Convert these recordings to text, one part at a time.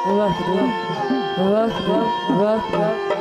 वाह वाह वाह वाह।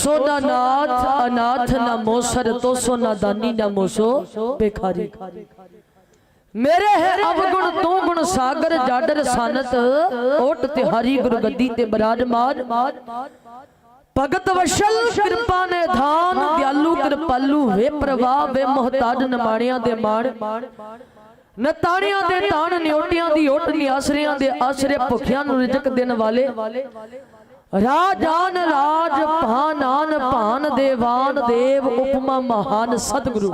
सो ना नाथ अनाथ ना मोसर तो सो ना दानी ना मोसो बेखारी। मेरे है अवगुण तू गुण सागर जाडर सानत ओट तिहारी गुरगद्दी ते बराजमान। भगत वशल कृपा ने धान दयालु कृपालु वे प्रवाह वे मोहताज नमाणिया दे मान। नताणिया दे तान न्योटियां दी ओट नियासरियां दे आसरे भुखियां नूं रिजक देने वाले। राजान राज भानान भान देवान देव उपमा महान सतगुरु।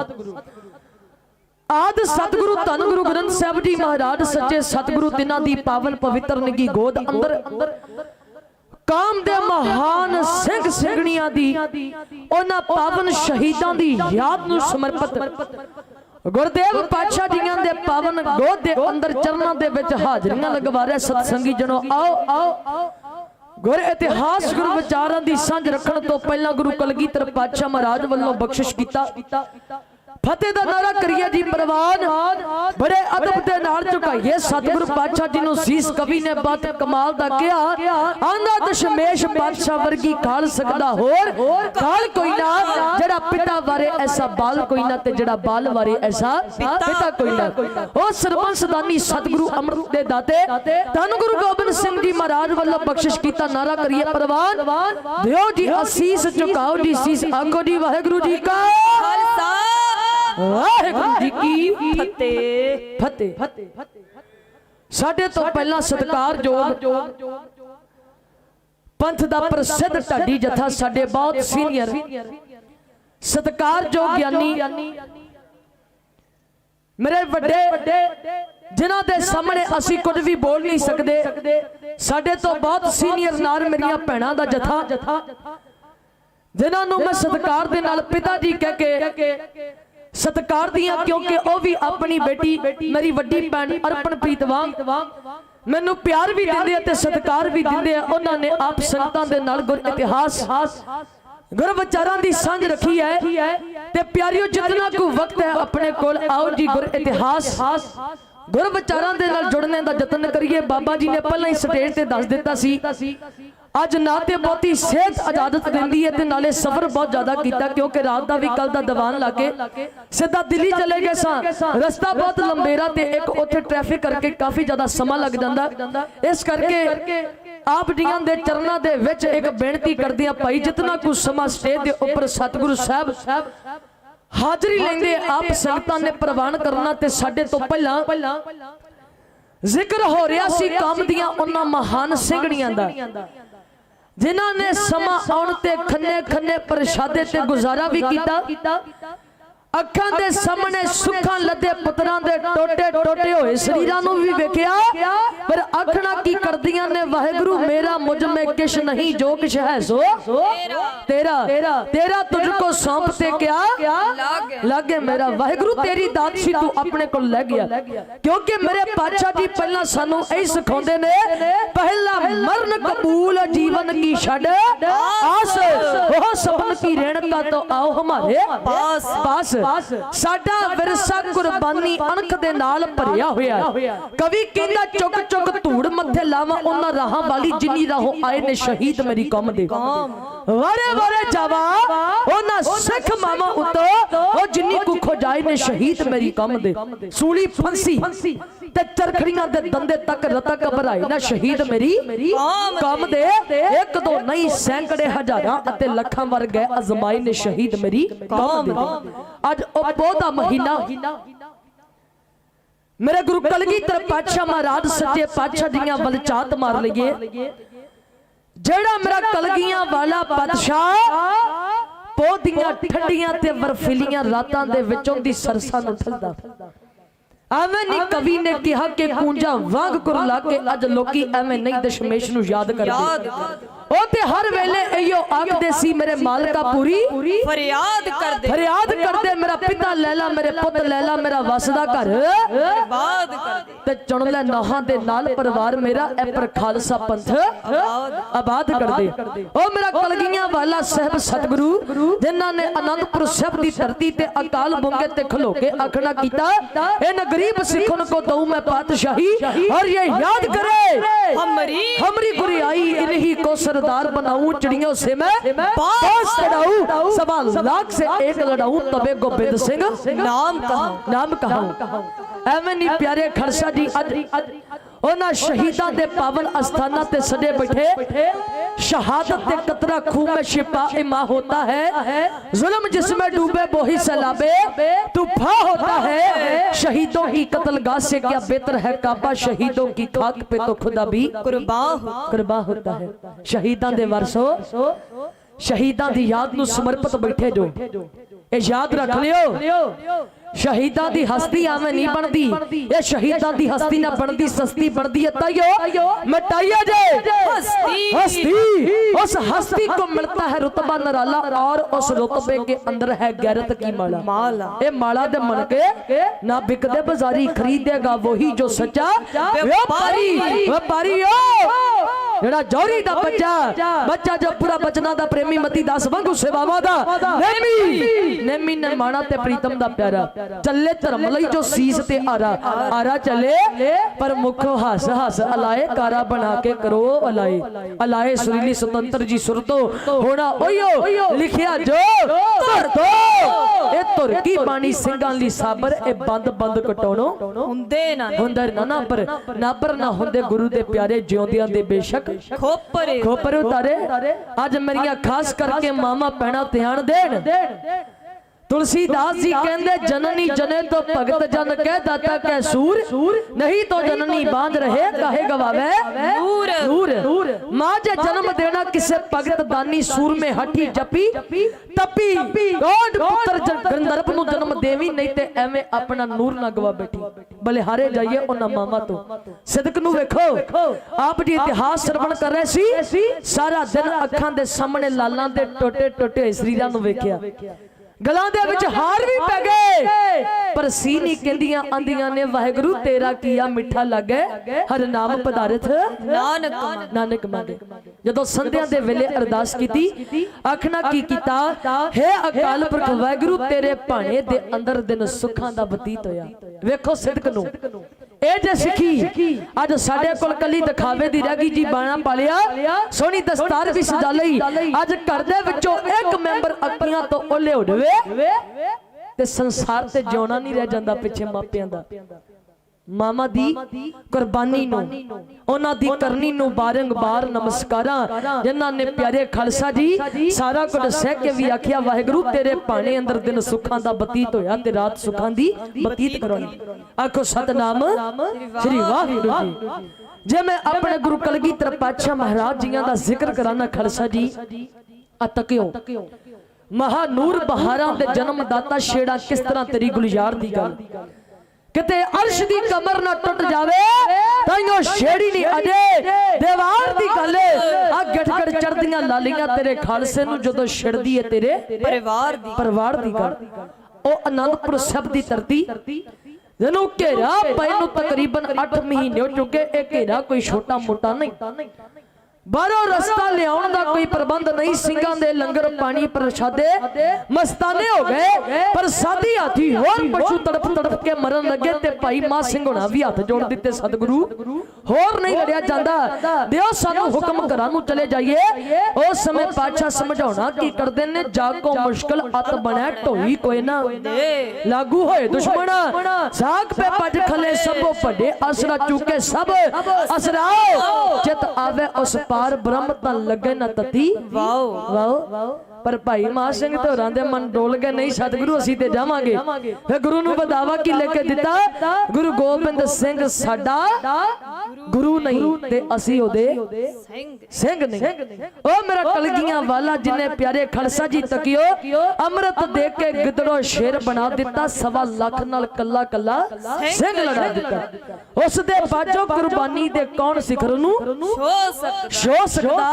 आद सतगुरु धन गुरु ग्रंथ साहिब जी महाराज सच्चे सतगुरु तिन्हां दी पावन पवित्र निगी गोद अंदर काम दे महान सिंह सिंघणियां दी उन्हां पावन शहीदां दी याद नूं समर्पित गुरदेव पातशाह जियां दे पावन गोद दे अंदर चरणां दे विच हाजरियां लगवा रहे सतसंगी जनो आओ गुर इतिहास गुरु विचारां दी सांझ रखण तो पहला गुरु कलगीधर पातशाह महाराज वल्लों बख्शिश कीता फतेह दा नारा करिए जी प्रवान। बड़े अदब दे नाल झुकाइए सतगुरु पातशाह जी नूं सीस कवि ने बात कमाल दा किया आंदा दशमेश पातशाह वर्गी काल सकदा होर काल कोई ना जेड़ा पिता वारे ऐसा बाल कोई ना ते जेड़ा बाल वारे ऐसा पिता कोई ना। ओ सरबंस दानी सतगुरु अमृत दे दाते धन गुरु गोबिंद सिंह जी महाराज वल्लों बख्शिश कीता नारा करिए प्रवान। दियो जी असीस झुकाओ जी सीस आखो जी वाहिगुरु जी का खालसा वाहिगुरु जी की फतेह फतेह। साडे तो पहला सत्कार जोग पंथ दा प्रसिद्ध ढाडी जथा साडे बहुत सीनियर सत्कार जोग ज्ञानी मेरे वड्डे जिन्हां दे सामने असी कुछ भी बोल नहीं सकते। साडे तो बहुत सीनियर नाल मेरियां भैणां दा जथा जिन्हां नूं मैं सत्कार दे नाल पिता जी कह के सत्कार दिया क्योंकि वह भी अपनी बेटी मेरी वड्डी भैन अर्पणप्रीत वांग मैनू प्यार भी दिंदे ते सत्कार भी दिंदे। उन्होंने आप संगतां दे नाल गुर इतिहास गुर विचारां दी सांझ रखी है ते प्यारियो जितना को वक्त है अपने कोल आओ जी गुर इतिहास गुर विचारां दे नाल जुड़ने दा यतन करिए। बाबा जी ने पहला ही स्टेज ते दस दिता सी अज ना ते बहुती सेहत इजाजत देंदी है ते नाले सफर बहुत ज्यादा कीता क्योंकि रात दा भी कल दा दीवान लाके सीधा दिल्ली चले गए सा। रास्ता बहुत लंबेरा ते एक उत्थे ट्रैफिक करके काफी ज्यादा समा लग जांदा। इस करके आप जियां दे चरणां दे विच एक बेनती करदियां भाई जितना कुछ समा स्टेज दे उपर सतगुरु साहब हाजरी लेंदे आप संगतां ने प्रवान करना ते साडे तो पहला जिक्र हो रहा सी काम दियां उन्हां महान सिंघणियां दा जिन्हां ने समा आउण ते खन्ने खन्ने प्रशादे ते गुजारा भी कीता। अखां दे सामने सुखां लदे पुत्रां दे टोटे टोटे होए शरीरां नूं भी वेखिया पर आखना की करदियां ने वाहिगुरु मेरा मुझ में किश नहीं जो किश है सो तेरा तेरा तुझको सौंपते क्या लागे मेरा। वाहिगुरु तेरी दात सी तू अपने को ले गया क्योंकि मेरे पातशाह जी पहला सानू ऐ सिखाउंदे ने पहला मरण कबूल जीवन की छड़ आस वो सपन की रेणका तो आओ हमारे पास। साडा विरसा कुर्बानी अणख दे नाल भरिया होया। कवि कहंदा चुक चुक धूड़ मथे लावां उन्हां राहां वाली जिन्नी राहों आए ने शहीद मेरी कौम दे वारे वारे जावा उन्हां सिख मावां उतो ओ जिन्नी को खोजाए ने शहीद मेरी कौम दे। सूली फंसी ते चरखड़ियां दे दंदे तक रता घबराए ना शहीद मेरी कौम दे। एक दो नहीं सैकड़े हजारां अते लखां वर गए अजमाए ने शहीद मेरी कौम दे। आज पौधा महीना मेरे गुरु कलगीधर पातशाह महाराज सच्चे पातशाह दियां वल चात मार लईए जेड़ा मेरा कलगियां वाला पातशाह पौधियां ठंडियां ते बर्फीलियां रातां दे विचों दी सरसा नूं ठलदा। एवें नहीं कवि ने कहा कि कूंजा वांग कुरला के अज लोकी एवें नहीं दशमेश नूं याद करदे ओ ते हर वेले एयो आखदे सी मेरे मालका पूरी फरियाद कर दे मेरा पिता लैला मेरे पुत लैला मेरा वसदा घर आबाद कर दे ते चुन ले नाहां दे नाल परिवार मेरा ए पर खालसा पंथ आबाद कर दे। ओ मेरा कलगियां वाला साहब सतगुरु जिन्हां ने आनंदपुर साहब दी धरती ते अकाल बुंगे ते खलो के आखना कीता इन गरीब सिखन को दऊं मैं पातशाही और ये याद करे हमरी गुरियाई इन्हीं को सरदार बनाऊं चिड़ियों से मैं बाज चढ़ाऊं, 1.25 लाख से एक लड़ाऊं, तबे गोबिंद सिंह नाम कहूं। एवें नहीं प्यारे खालसा जी अज उन्हां शहीदां दे पावन अस्थानां ते सजे बैठे शहादत ते कतरा खून में शिपा इमा होता है, जुल्म जिसमें डूबे वो ही सैलाबे तूफान होता है। शहीदों की कत्लगाह से क्या बेहतर है काबा, शहीदों की खाक पे तो खुदा भी कुर्बान होता है। शहीदां दे वारसो शहीदां दी याद नू समर्पित बैठे जो ये याद रख लियो, शहीदां दी हस्ती आवे नहीं बनती, ये शहीदां दी हस्ती ना बनती सस्ती बनती है। ताइयो मिटाइया जे हस्ती, उस हस्ती को मिलता है रुतबा निराला, और उस रुतबे के अंदर है गैरत की माला। ये माला दे मन के ना बिकदे बाजारी, खरीदेगा वही जो सच्चा व्यापारी जेड़ा जौहरी दा बच्चा जो पूरा बचना दा प्रेमी मती दास वांगू सेवावां दा नेमी ने माना ते प्रीतम दा प्यारा चले धर्म लई जो सीस ते आरा चले, पर मुखो हस हस अलाए कारा बना के करो अलाए सुरीली स्वतंत्र जी सुरतो होना ओयो लिखिया जो धर दो, ए तुर की बाणी ਸਿੰਘਾਂ ਲਈ ਸਾਬਰ, ए बंद कटोनो ਹੁੰਦੇ ਨਾ पर ना ਹੁੰਦੇ गुरु दे प्यारे जिਉਂਦਿਆਂ ਦੇ बेशक खोपर उतारे। आज मेरिया खास करके मामा भैणा ध्यान देन, तुलसीदास जी कहते जननी जने तो भगत जन कह दाता कह सूर, नहीं तो जननी बांध रहे काहे गवावे नूर। मां जे जन्म देना किसे भगत दानी, सूर में हठी जपी तपी गौंड पुत्र गंधर्व नु जन्म देवी, नहीं ते एवें अपना नूर ना गवा बैठी। बलिहारे जाइए उन्हां मामा तो सिदक नु वेखो, आप जी इतिहास श्रवण कर रहे सी, सारा दिन अखां दे सामने लालां दे टोटे टोटे शरीरां नु वेखिया, गलां दे विच हार भी पै गए, पर सी नहीं कहंदियां आंदियां ने वाहिगुरु तेरा किया मिठा लगे, हर नाम पधारथ नानक मांगे। जदों संध्या दे वेले अरदास कीती, आखना की कीता, हे अकाल पुरख वाहिगुरु तेरे भाणे दे अंदर दिन सुखां दा बतीत होया। वेखो सिदक नू ए जे सिखी अज साडे कोल कली दिखावे दी रह गई जी, बाणा पा लिया, सोहनी दस्तार भी सजा लई, अज घर दे विचों एक मैंबर अखियां तो ओले उड़वे ते संसार ते जिउणा नहीं रह जांदा पिछे मापियां दा। मामा दी कुर्बानी नू उन्हां दी करनी नू बारंबार नमस्कारां, जिन्हां ने प्यारे खालसा जी सारा कुछ सह के भी आखिया वाहिगुरु तेरे भाणे अंदर दिन सुखां दा बतीत होया ते रात सुखां दी बतीत करोनी। आखो सतनाम श्री वाहिगुरु जी। जे मैं अपने गुरु कलगीधर पातशाह महाराज जियां दा जिक्र कराना खालसा जी, अतकियो महानूर बहारां दे जन्मदाता छेड़ा किस तरह तेरी गुलजार दी गल, किते अर्श दी कमर ना टुट जावे ताइयो छेड़ी नहीं अजे दीवार दी गल, आ गठगड़ चढ़दियां लालियां तेरे खालसे नु जदों छड़दी है तेरे परिवार दी गल। ओ आनंदपुर साहिब दी धरती जनु घेरा पए नु तकरीबन 8 महीने हो चुके, ए घेरा कोई छोटा मोटा नहीं, बारों रस्ता लियाउण दा कोई प्रबंध नहीं, सिंगां दे लंगर पानी प्रसादे मस्ताने हो गए, पर साधी हाथी होर पशु तड़प तड़प के मरन लगे ते भाई मां सिंह होना भी हाथ जोड़ दिते, सतगुरु होर नहीं लड़िया जांदा, दियो सानू हुक्म घरां नू चले जाइए। उस समय पातशाह समझाउणा की करदे ने, जागो मुश्किल अत बने ढोई कोई ना लागू होए दुश्मना, साग पे भज खले सबो भड्डे आसरा चूके सब असराओ, चित आवे उस पार ब्रह्म तन लगे न तती वाओ। पर भाई मां सिंह तो रांदे मन डोल गए, नहीं सतगुरु असी ते जावांगे। फिर गुरु नु बदावा की लेके दिता, गुरु गोबिंद सिंह साडा गुरु नहीं ते असी ओदे सिंह नहीं। ओ मेरा कलगियां वाला जिन्ने प्यारे खालसा जी तकियो अमृत दे के गिदड़ो शेर बना दिता, 1.25 लाख नाल कल्ला कल्ला सिंह लड़ा दिता। उस दे बाजो कुर्बानी दे कौन सिखर नु छो सकदा,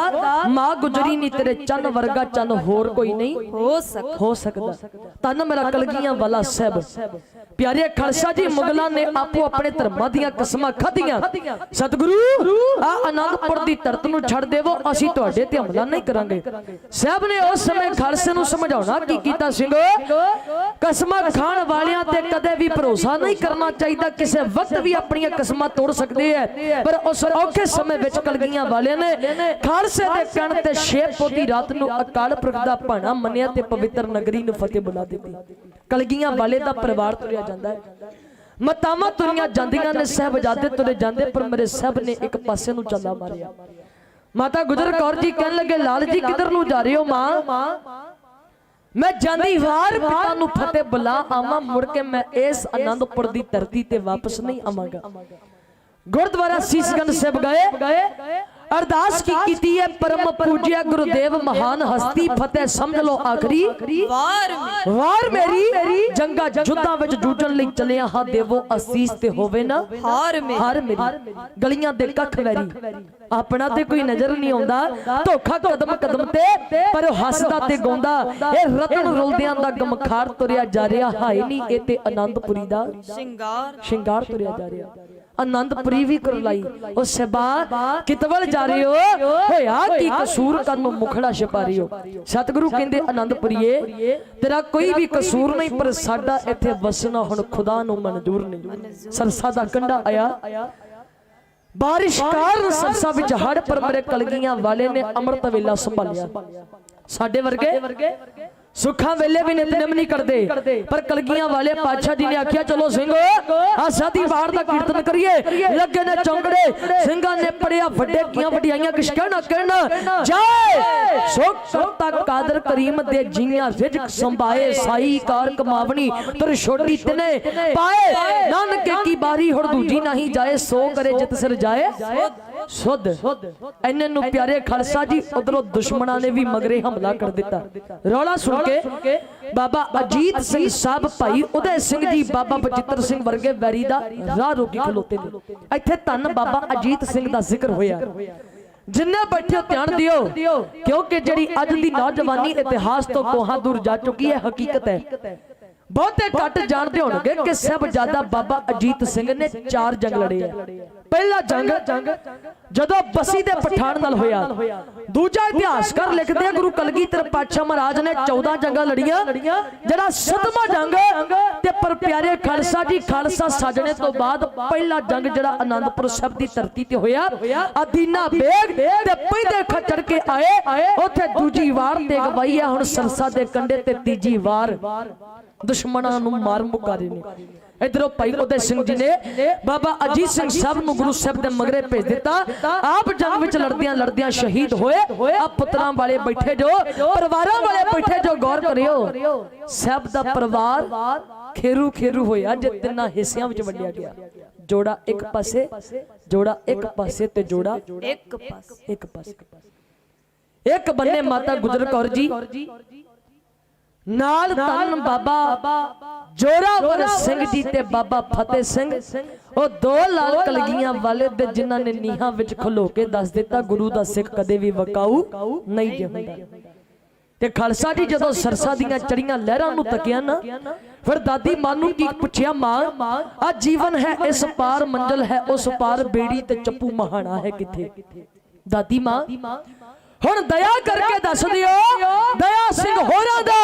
मां गुजरी नी तेरे चन वर्गा चन हो होर कोई नहीं हो सकता। तन मेरा कलगियां वाला साहब प्यारे खालसा जी मुगलों ने आपो अपने धर्मां दीयां कसमां खाधियां। सतगुरु आ आनंदपुर दी धरत नूं छड़ देवो, असीं तुहाडे ते हमला नहीं करांगे। साहब ने उस समय खालसे नूं समझाउणा की कीता सिंघो, कसमां खाण वालियां ते कदे भी भरोसा नहीं करना चाहिए। किसी वक्त भी अपनी कसमां तोड़ सकते हैं, पर उस औखे समय विच कलगियां वाले ने खालसे दे कहण ते 6 पोती रात नूं अकाल पुरख दा भाणा मन्निया ते पवित्र नगरी नूं फतेह बुला दित्ती। कलगियां वाले दा परिवार तुरिया जांदा है, मतावां तुरियां जांदियां ने, साहबजादे तुरे जांदे, पर मेरे साहब ने एक पासे नूं चला मारिया। माता गुजर कौर जी कहन लगे, लाल जी किधर नूं जा रहे हो मां? मैं जांदी वार पिता नूं फतेह बुला आवां, मुड़ के मैं इस आनंदपुर दी धरती ते वापस नहीं आवांगा। गुरुद्वारा सीसगंज साहिब गए, अरदास की कीती है, परम पूज्य गुरुदेव महान हस्ती फतेह समझ लो आखरी वार मेरी जंगा जुद्धां विच जूझण लई चलिया हां, देवो असीस ते होवे ना हार मेरी। गलियां दे कख वैरी अपना ते कोई नजर नहीं आउंदा, धोखा कदम कदम ते पर हसदा ते गौंदा, ए रतन रुलदियां दा गमखार तुरिया जा रिहा, हाय नी ए ते आनंदपुरी दा शिंगार तुरिया जा रिहा। आनंदपुरी भी करलाई ओ सेबा कितवल जा रहे हो, होया की कसूर कनु मुखड़ा छपा रही हो। सतगुरु कहंदे आनंदपुरीए तेरा कोई भी कसूर नहीं, पर साडा इत्थे वसना हुण खुदा नूं मंजूर नहीं। सरसा दा कंडा आया, बारिश कारण सरसा विच हड़, पर मेरे कलगियां वाले ने अमृत वेला संभालिया। साडे वर्गे सुखा वेले भी नितनेम नहीं करते, पर कलगियां वाले पातशाह जी ने आखिया चलो सिंघो आशा दी वार दा कीर्तन करिए। लगे ने चौंकड़े, सिंघा ने पड़िया वड्डे कियां वडियाइयां किश कहना जाए। सुख करता कादर करीम दे जियां रिजक संभाए, साई कार कमावनी तर छोटी तने पाए, नानके की बारी हुण दूजी नहीं जाए, सो करे जित सिर जाए सुध। इन्ने नु प्यारे खालसा जी उधरों दुश्मनां ने भी मगरे हमला कर दिता। रौला सुन के बाबा अजीत सिंह साहब, भाई उदय सिंह जी, बाबा बचित्र सिंह वर्गे वैरी दा राह रोकी खलोते ने। इत्थे धन बाबा अजीत सिंह दा जिक्र होया। जिन्ने बैठे ध्यान दियो, क्योंकि जिहड़ी अज दी नौजवानी इतिहास तो कोहां दूर जा चुकी है, हकीकत है। बहुते घट जानते होणगे कि साहबजादा बाबा अजीत सिंह ने 4 जंग लड़े है। पहला जंग जदों बसी दे पठान नाल होया, दूजा इतिहासकार लिखदे गुरु कलगीधर पातशाह महाराज ने 14 जंगां लड़ियां, जेड़ा 7वां जंग ते पर प्यारे खालसा जी खालसा साजने तो बाद पहला जंग जेड़ा आनंदपुर साहिब दी धरती ते होया, अदीना बेग ते पैदे खचर के आए, ओथे दूजी वार ते गवाई है। हुण सरसा दे कंडे ते तीजी वार दुश्मनां नूं मार मुकारे ने। इधरों भाई उदय सिंह जी ने बाबा अजीत सिंह साहब नूं गुरु साहब दे मगरे भेज दिता। आप जंग विच लड़दियां लड़दियां शहीद होए। आप पुत्रां वाले बैठे जो, परिवारां वाले बैठे जो, गौर करियो साहब दा परिवार खेरू खेरू होया जे 3 हिस्सियां विच वंडिया गया। जोड़ा एक पासे, जोड़ा एक पासे ते जोड़ा एक पासे। एक बन्ने माता गुजर कौर जी नाल धन बाबा जोरावर सिंह जी ते बाबा फतेह सिंह, ओ 2 लाल कलगियां वाले दे जिन्हां ने नीहां विच खलो के दस दिता गुरु दा सिख कदे भी वकाऊ नहीं जे हुंदा। ते खालसा जी जदों सरसा दीयां चढ़ियां लहरां नूं तकिया ना, फिर दादी मां नूं की पुछिया, मां आ जीवन है इस पार, मंजिल है उस पार, बेड़ी ते चप्पू महाना है किथे। दादी मां हुण दया करके दस दियो, दया सिंह होरां दा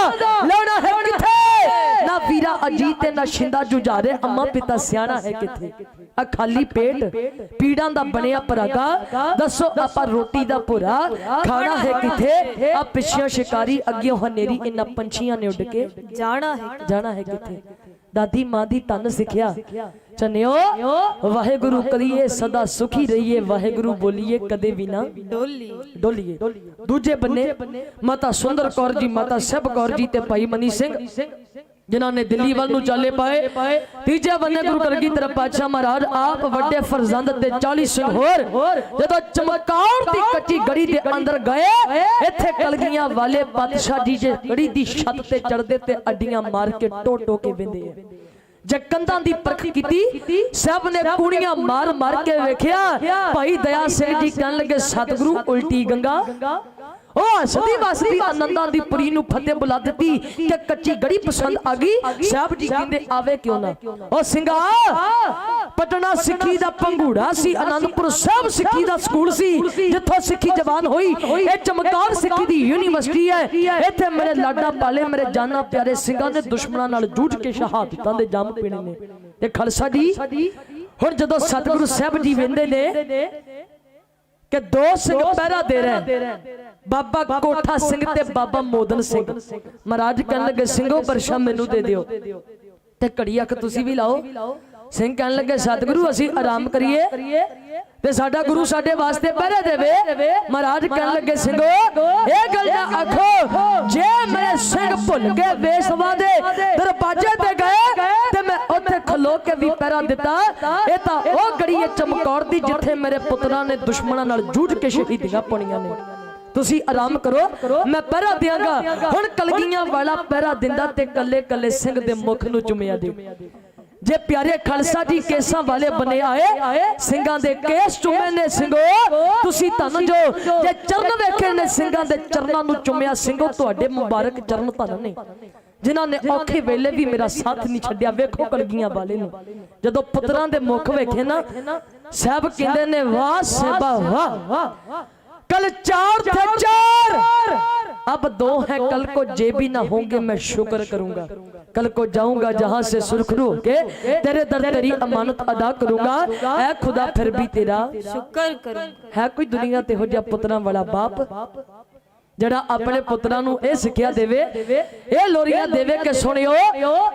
लौड़ा है किथे, ना वीरा अजीत ना शिंदा जुझारे, अम्मा पिता सियाणा है किथे। आ खाली पेट पीड़ां दा बनिया परागा, दसो आपां रोटी दा भुरा खाना है किथे। आ पिछियों शिकारी अग्गियों हनेरी, इन्हां पंछियां ने उड़ के जाना है किथे। दादी मां दी तन सिखिया चन्यो, वाहेगुरु करिए सदा सुखी रहिए, वाहेगुरु बोलिए कदे भी ना डोलिए। दूजे बन्ने माता सुंदर कौर जी, माता सब कौर जी ते भाई मनी सिंह जिन्हां ने दिल्ली वाल नूं चाले पाए। तीजे बन्ने गुरु कलगीधर पातशाह महाराज आप वड्डे फरजंद ते 40 सिंह होर जदों चमकौर दी कच्ची गड़ी दे अंदर गए, इत्थे कलगियां वाले पातशाह जी जे गड़ी दी छत ते चढ़दे ते अड्डियां मार के टो के वेंदे है। जे कंधां दी परख कीती, सब ने कुड़ियां मार मार के वेखिया। भाई दया सिंह जी कहन लगे सतगुरु उल्टी गंगा ओ हसदी वसदी आनंदां दी पुरी नूं फतेह बुला दित्ती कि कच्ची गड़ी पसंद आ गई। साहब जी कहंदे आवे क्यों ना। ओ सिंगा पटना सिੱਖੀ दा पंगूड़ा सी, आनंदपुर साहब सिੱਖੀ दा स्कूल सी जिथों सिੱਖੀ जवान होई। ए चमकौर सिੱਖੀ दी यूनिवर्सिटी है। इत्थे मेरे लाडा पाले मेरे जाना प्यारे सिंगां ने दुश्मनां नाल जूझ के शहादतां दे जाम पीने ने। ते खालसा जी हुण जदों सतगुरु साहब जी वेंदे ने कि दो सिंह पहरा दे रहे, बाबा कोठा सिंह ते बाबा मोदन सिंह। महाराज कहन लगे सिंघो बरशा मैनू दे दियो ते घड़ी अख तुसी भी लाओ। सिंह कहन लगे सतगुरु असी आराम करिए ते साडा गुरु साडे वास्ते पहरे देवे। महाराज कहन लगे सिंघो ए गल ना आखो जे मेरे सिंह भुल के वेसवा दे दरवाजे ते गए ते मैं उत्थे खलो के भी पहरा दिता। ए तां ओ गड़ी है चमकौर दी जिथे मेरे पुत्रां ने दुश्मनां नाल जूझ के शहीदियां पाउणीਆਂ ने। तुसी आराम करो मैं पहरा दियांगा। हुण कलगियां वाला पहरा दिंदा ते कल्ले कल्ले सिंह दे मुख नूं चुमिया दे। जे प्यारे खालसा जी केसां वाले बने आए सिंगां दे केस चुमे ने। सिंघो तुसी धन जो जे चरण वेखे ने सिंगां दे चरनां नूं चुमिया। सिंघो तुहाडे मुबारक चरण धन ने जिन्हां ने औखे वेले भी मेरा साथ नहीं छड्डिया। वेखो कलगियां वाले नूं जदों पुत्रां दे मुख वेखे ना साहब कहंदे ने वाह सेबा वाह कल चार थे चार अब दो हैं, कल को जे भी ना होंगे मैं शुक्र करूंगा। कल को जाऊंगा जहां से सुरखरू होके तेरे दर तेरी अमानत अदा करूंगा। ऐ खुदा फिर भी तेरा शुक्र करूंगा। है कोई दुनिया ते हो जा पुत्रां वाला बाप जड़ा अपने पुत्रां नूं ए सिक्ख्या देवे ए लोरियां देवे के सुनियो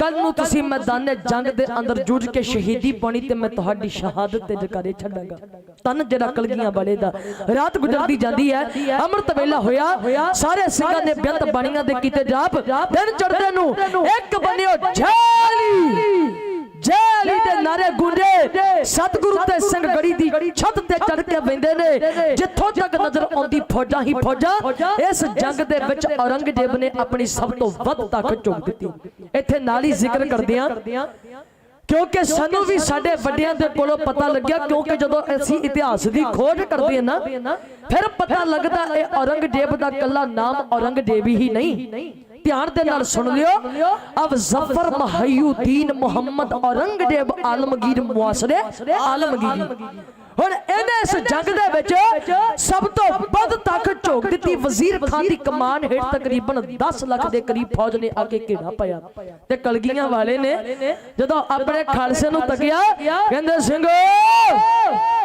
कल नूं तुसी मैदान जंग दे अंदर जुड़ के शहीदी पानी ते मैं तुहाडी शहादत ते जकारे छड्डांगा। तन जड़ा कलगियां वाले दा रात गुजरदी जांदी है। अमृत वेला होया सारे सिंगां ने बेअंत बाणियां दे कीते जाप। दिन चढ़दे नूं एक बनियो झेली जैली दे नारे गूंजे। सतगुरु ते सिंह गड़ी दी छत ते चढ़ के वेंदे ने। जिथों तक नजर आउंदी फौजां ही फौजां। इस जंग दे विच औरंगजेब ने अपनी सब तो वध ताकत झोक दित्ती। इत्थे नाल ही जिक्र करदियां क्योंकि सानू भी साडे वड्डियां दे कोलों पता लग्या क्योंकि जदों असीं इतिहास दी खोज करदे ना फिर पता लगदा ए औरंगजेब दा कल्ला नाम औरंगजेब ही नहीं। ध्यान दे नाल सुन लियो अब जफर महयुद्दीन मोहम्मद औरंगजेब आलमगीर मुआसरे आलमगीरी हुण इहने इस जंग दे विच सब तो वध ताकत झोक दित्ती। वजीर खान दी कमान हेठ तकरीबन 10 लाख दे करीब फौज ने आके घेरा पाया ते कलगियां वाले ने जदों अपने खालसे नूं तकिया कहंदे सिंघो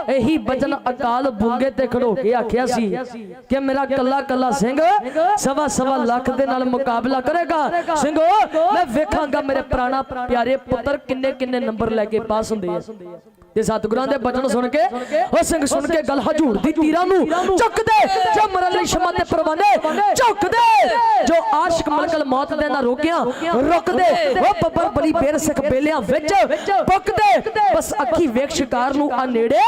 यही बचन अकाल बूंगे ते खड़ो के आखिया सी कि मेरा कल्ला कल्ला सिंह सवा सवा लाख दे नाल मुकाबला करेगा। सिंघो मैं वेखांगा मेरे प्राणा प्यारे पुत्र किन्ने किन्ने नंबर लेके पास हुंदे आ। ते सतगुरां दे बचन सुन के ओ सिंह सुन के गल हजूर दी तीरां नूं चुक दे जो मरन लई शमा ते परवाने झुक दे जो आशिक मलकल मौत दे ना रोकिया रुक दे ओ बब्बर बली बेर सिख बेलियां विच पुक दे बस अखी वेख शिकार नूं आ नेड़े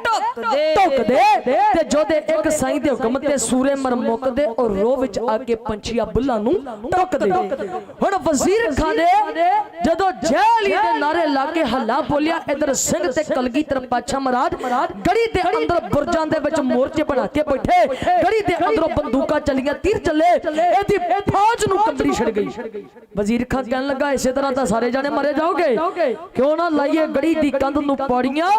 टुक दे ते जो दे एक साईं दे हुक्म ते सूरे मर मुक दे और रो विच आके पंछिया बुल्लां नूं टुक दे। हुण वजीर खान ने जदों जैली दे नारे ला के हल्ला बोलिया इधर सिंह ते कलगीधर पातशाह महाराज गड़ी दे अंदर बुरजां दे विच मोर्चे बना के बैठे। गड़ी दे अंदरों बंदूकां चलियां तीर चले एदी फौज नूं कंबड़ी छड़ गई। वजीर खान कहन लगा इसे तरह तां सारे जाने मारे जाओगे क्यों ना लाइए गड़ी दी कंध नूं पौड़ियां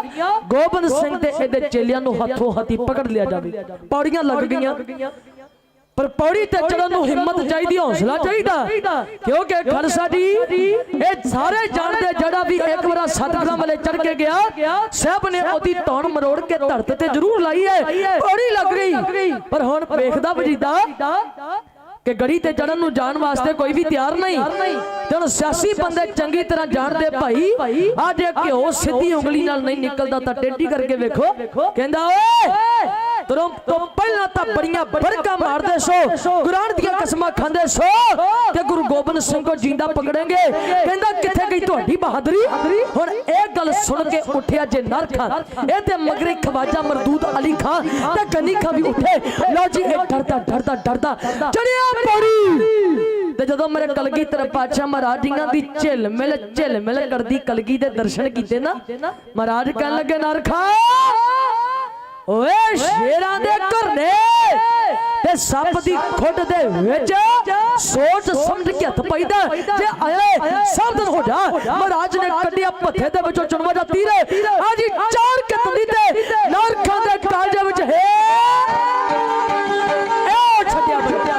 गोबिंद सिंह ते एदे चेलियां नूं हथों हथी पकड़ लिया जावे। पौड़ियां लग गईयां पर पौड़ी ते चढ़न नूं हिम्मत चाहिदी हौसला चाहिदा क्योंकि खालसा जी ए सारे जानदे जड़ा भी एक बार सतगुरां वाले चढ़ के गया साहब ने ओदी तौण मरोड़ के धरत ते जरूर लाई है पौड़ी लग गई। पर हुण वेखदा वजीदा कि गड़ी ते चढ़न नूं जाण वास्ते कोई भी तैयार नहीं। ते हुण सियासी बंदे चंगी तरह जानदे भाई आ जे घिओ सीधी उंगली नाल नहीं निकलदा तां टेढ़ी करके वेखो कहंदा ओए तुम तो पहला तो बड़ियां बड़का मारदे सो कुरान दी कसमां खांदे सो कि गुरु गोबिंद सिंह को जिंदा पकड़ेंगे। कहंदा किथे गई तुहाडी बहादुरी। हुण ए गल सुन के उठिया जे नरखा ए ते मगरे खवाजा मरदूद अली खान ते गनी खां भी उठे। लो जी ए डरदा चढ़िया पौड़ी ते जदों मेरे कलगीधर पातशाह महाराज जियां दी झिलमिल करदी कलगी दे दर्शन कीते ना महाराज कहन लगे नरखा ਓਏ ਸ਼ੇਰਾਂ ਦੇ ਘਰਨੇ ਤੇ ਸੱਪ ਦੀ ਖੁੱਡ ਦੇ ਵਿੱਚ ਸੋਚ ਸਮਝ ਕੇ ਹੱਥ ਪਾਈਦਾ ਜੇ ਆਏ ਸਾਵਧਾਨ ਹੋ ਜਾ। ਮਹਾਰਾਜ ਨੇ ਕੱਢਿਆ ਭੱਥੇ ਦੇ ਵਿੱਚੋਂ ਚੁਣਵਾ ਦਾ ਤੀਰ ਅੱਜ 4 ਕਿਤਨੀ ਤੇ ਨਾਰਖਾਂ ਦੇ ਕਾਲਜੇ ਵਿੱਚ ਹੈ ਇਹ ਛੱਡਿਆ ਬੱਚਾ।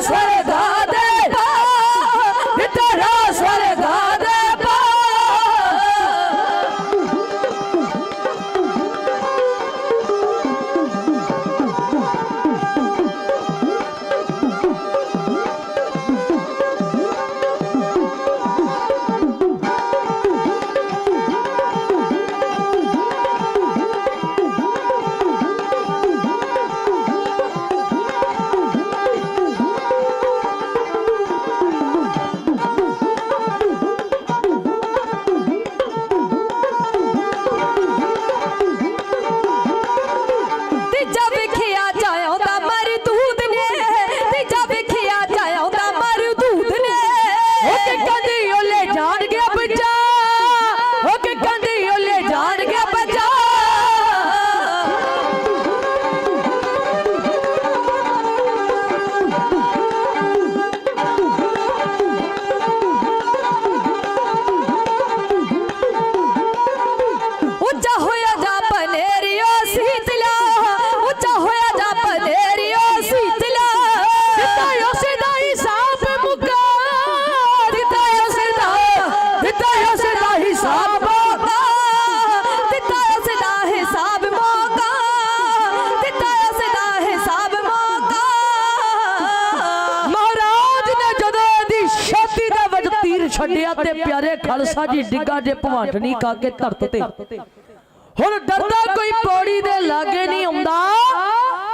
स्वर्गा दे तेरा स्वर्गा दे छड्डिया ते प्यारे खालसा जी डिग्गा जे भवाटनी खा के धरत ते हुण डरदा कोई पौड़ी दे लागे नहीं आउंदा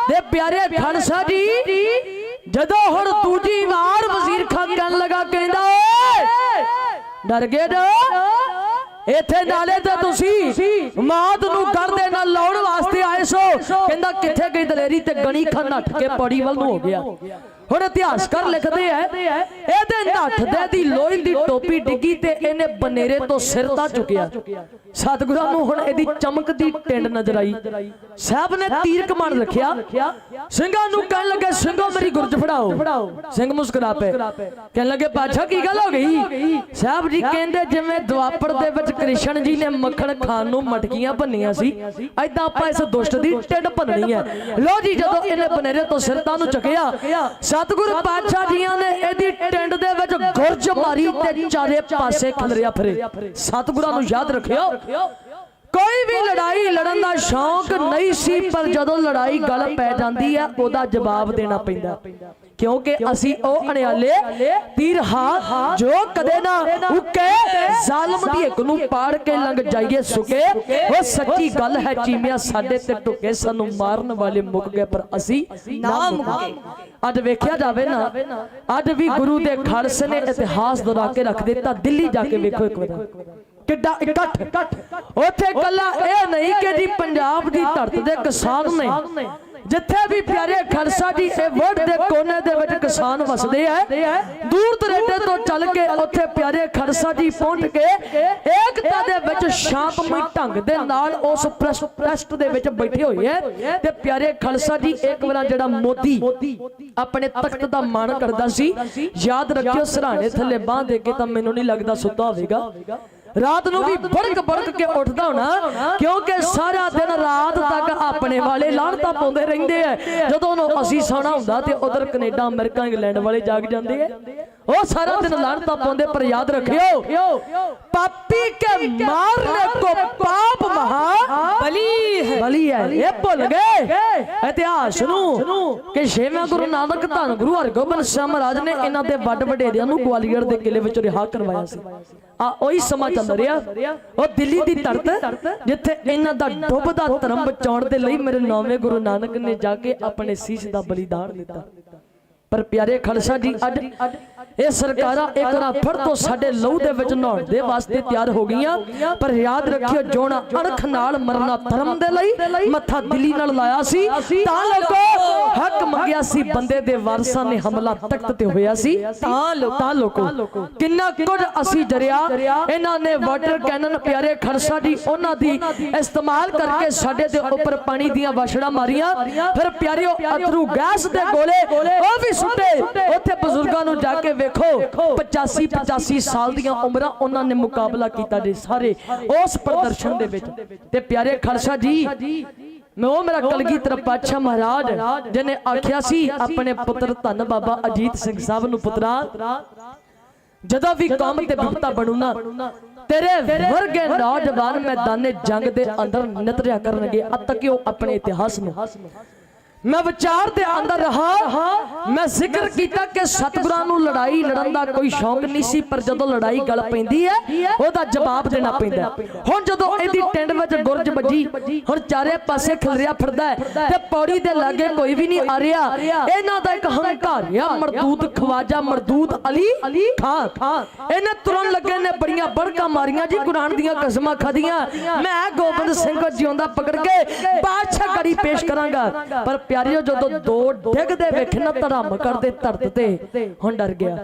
ते प्यारे खालसा जी जदों हुण दूजी वार वजीर खान कहन लगा कहंदा ओए डर गए जो इथे नाले ते तुसी मौत नूं गल दे नाल लाउण वास्ते आए सो कहंदा किथे गई दलेरी ते गणी खान नठ के पौड़ी वल नूं हो गया हुण इतिहासकार लिखते हैं एदे नठदे दी लोही दी टोपी डिगी ते इहने बनेरे तो सिर ता चुकिया सतगुरां नूं हुण इहदी चमकदी टिंड नजर आई साहब ने तीर कमान रखिया ਸਿੰਘਾਂ ਨੂੰ कहन लगे ਸਿੰਘो मेरी गुरज फड़ाओ ਸਿੰਘ मुस्कुरा पे कहन लगे बादशाह की गल हो गई साहब जी कहंदे जिवें द्वापर दे विच कृष्ण जी ने मक्खण खान नूं मटकियां भन्नियां सी ऐदां आपां इस दुष्ट दी टिंड भन्नणी है लो जी जदों इहने बनेरे तो सिर तां नूं चुकिया सतगुरु पातशाह जियां ने इहदी टिंड दे विच गुरज मारी ते चारे पासे खलरिया फिरे सतगुरां नूं याद रखियो कोई भी लड़ाई लड़न दा शौक नहीं सी पर जदों लड़ाई गल पै जांदी है ओदा जवाब देना पैंदा क्योंकि असी ओ अणियाले तीर हा जो कदे ना उके जालिम दी हिक नूं पाड़ के लंघ जाइए सुके ओ सच्ची गल है चीमिया साडे ते टुके सानू मारन वाले मुक गए पर असी ना मुके अज वेख्या जावे ना अज भी गुरु दे खालसे ने इतिहास दोहरा के रख दिता दिल्ली जाके वेखो एक बार किड्डा इकट्ठ उथे कला ए नहीं कि जी पंजाब दी धरत दे किसान ने जिथे भी प्यारे खालसा जी ए वर्ल्ड दे कोने दे विच किसान वसदे है दूर दरेडे तो चल के उथे प्यारे खालसा जी पहुंच के एकता दे विच शांतमई ढंग दे नाल उस प्रस्ट दे विच बैठे होए है ते प्यारे खालसा जी एक बार जेड़ा मोदी अपने तख्त दा मान करदा सी याद रखियो सराणे थल्ले बांह दे के तां मैनूं नहीं लगदा सुत्ता होवेगा रात नूं भी बड़क के उठदा होना क्योंकि सारा दिन रात तक अपने वाले लाणता पाउंदे रहिंदे है जदों असीं सोना हुंदा ते उधर कनेडा अमेरिका इंग्लैंड वाले जाग जांदे है ओ सारा दिन लाणता पाउंदे पर याद रखियो पापी के मारने को पाप महा बली है ये भुल गए इतिहास नूं कि छेवें गुरु नानक धन गुरु हरगोबिंद साहिब महाराज ने इन्हां दे वड्ड वडेरियां नूं ग्वालियर दे किले विच रिहा करवाया सी आ ओही समा चल रहा ओ दिल्ली दी धरत जिथे इन्हां दा डुबदा धर्म बचाउण दे लई मेरे नौवें गुरु नानक ने जाके अपने शीश दा बलिदान दिता पर प्यारे खालसा जी अज ये सरकारां एक बार फिर तो साडे लहू दे विच नहाउण दे वास्ते तैयार हो गईयां पर याद रखियो जोना अणख नाल मरना धर्म दे लई मत्था दिल्ली नाल लाया सी तां लोको हक मंगिया सी बंदे दे वारसां ने हमला तख्त ते होया सी तां लोको किन्ना कुछ असी जरिया इन्हां ने वाटर कैनन प्यारे खालसा जी उन्हां दी इस्तेमाल करके साडे दे ऊपर पानी दियां वाछड़ा मारियां फिर प्यारियो अथरू गैस दे गोले ओ भी सुटे उथे बुजुर्गां नूं जाके वेखो 85 साल दियां उमरां उन्हां ने मुकाबला कीता जे सारे उस प्रदर्शन दे विच ते प्यारे खालसा जी मैं वो मेरा कलगीधर पातशाह महाराज जिन्हें आख्या सी अपने पुत्र धन बाबा अजीत सिंह साहब नूं, पुत्रा जदों भी कौम ते विपता बनूना तेरे वर्गे नौजवान मैदाने जंग दे अंदर नितरिया करनगे। अद तक वो अपने इतिहास में मैं विचार दे अंदर रहा। मैं जिक्र किया कि सतगुरां नूं लड़ाई लड़न दा कोई शौक नहीं सी, पर जदों लड़ाई गल पैंदी है ओदा जवाब देना पैंदा। हुण जदों इहदी टिंड विच गुरज बजी, हुण चारे पासे खिलरिया फिरदा है ते पौड़ी दे लागे कोई भी नहीं आ रिहा। इन्हां दा इक हंकारिया मरदूत ख्वाजा मरदूत अली खान इन्हें तुरन लगे ने बड़ियां बड़का मारियां जी, कुरान दियां कसमां खादियां। मैं गोबिंद सिंह जिउंदा पकड़ के बादशाह गड़ी पेश करांगा। पर प्यारियो जो दो डिगदे वेखे ना धड़म करदे धरत ते, हुण डर गया।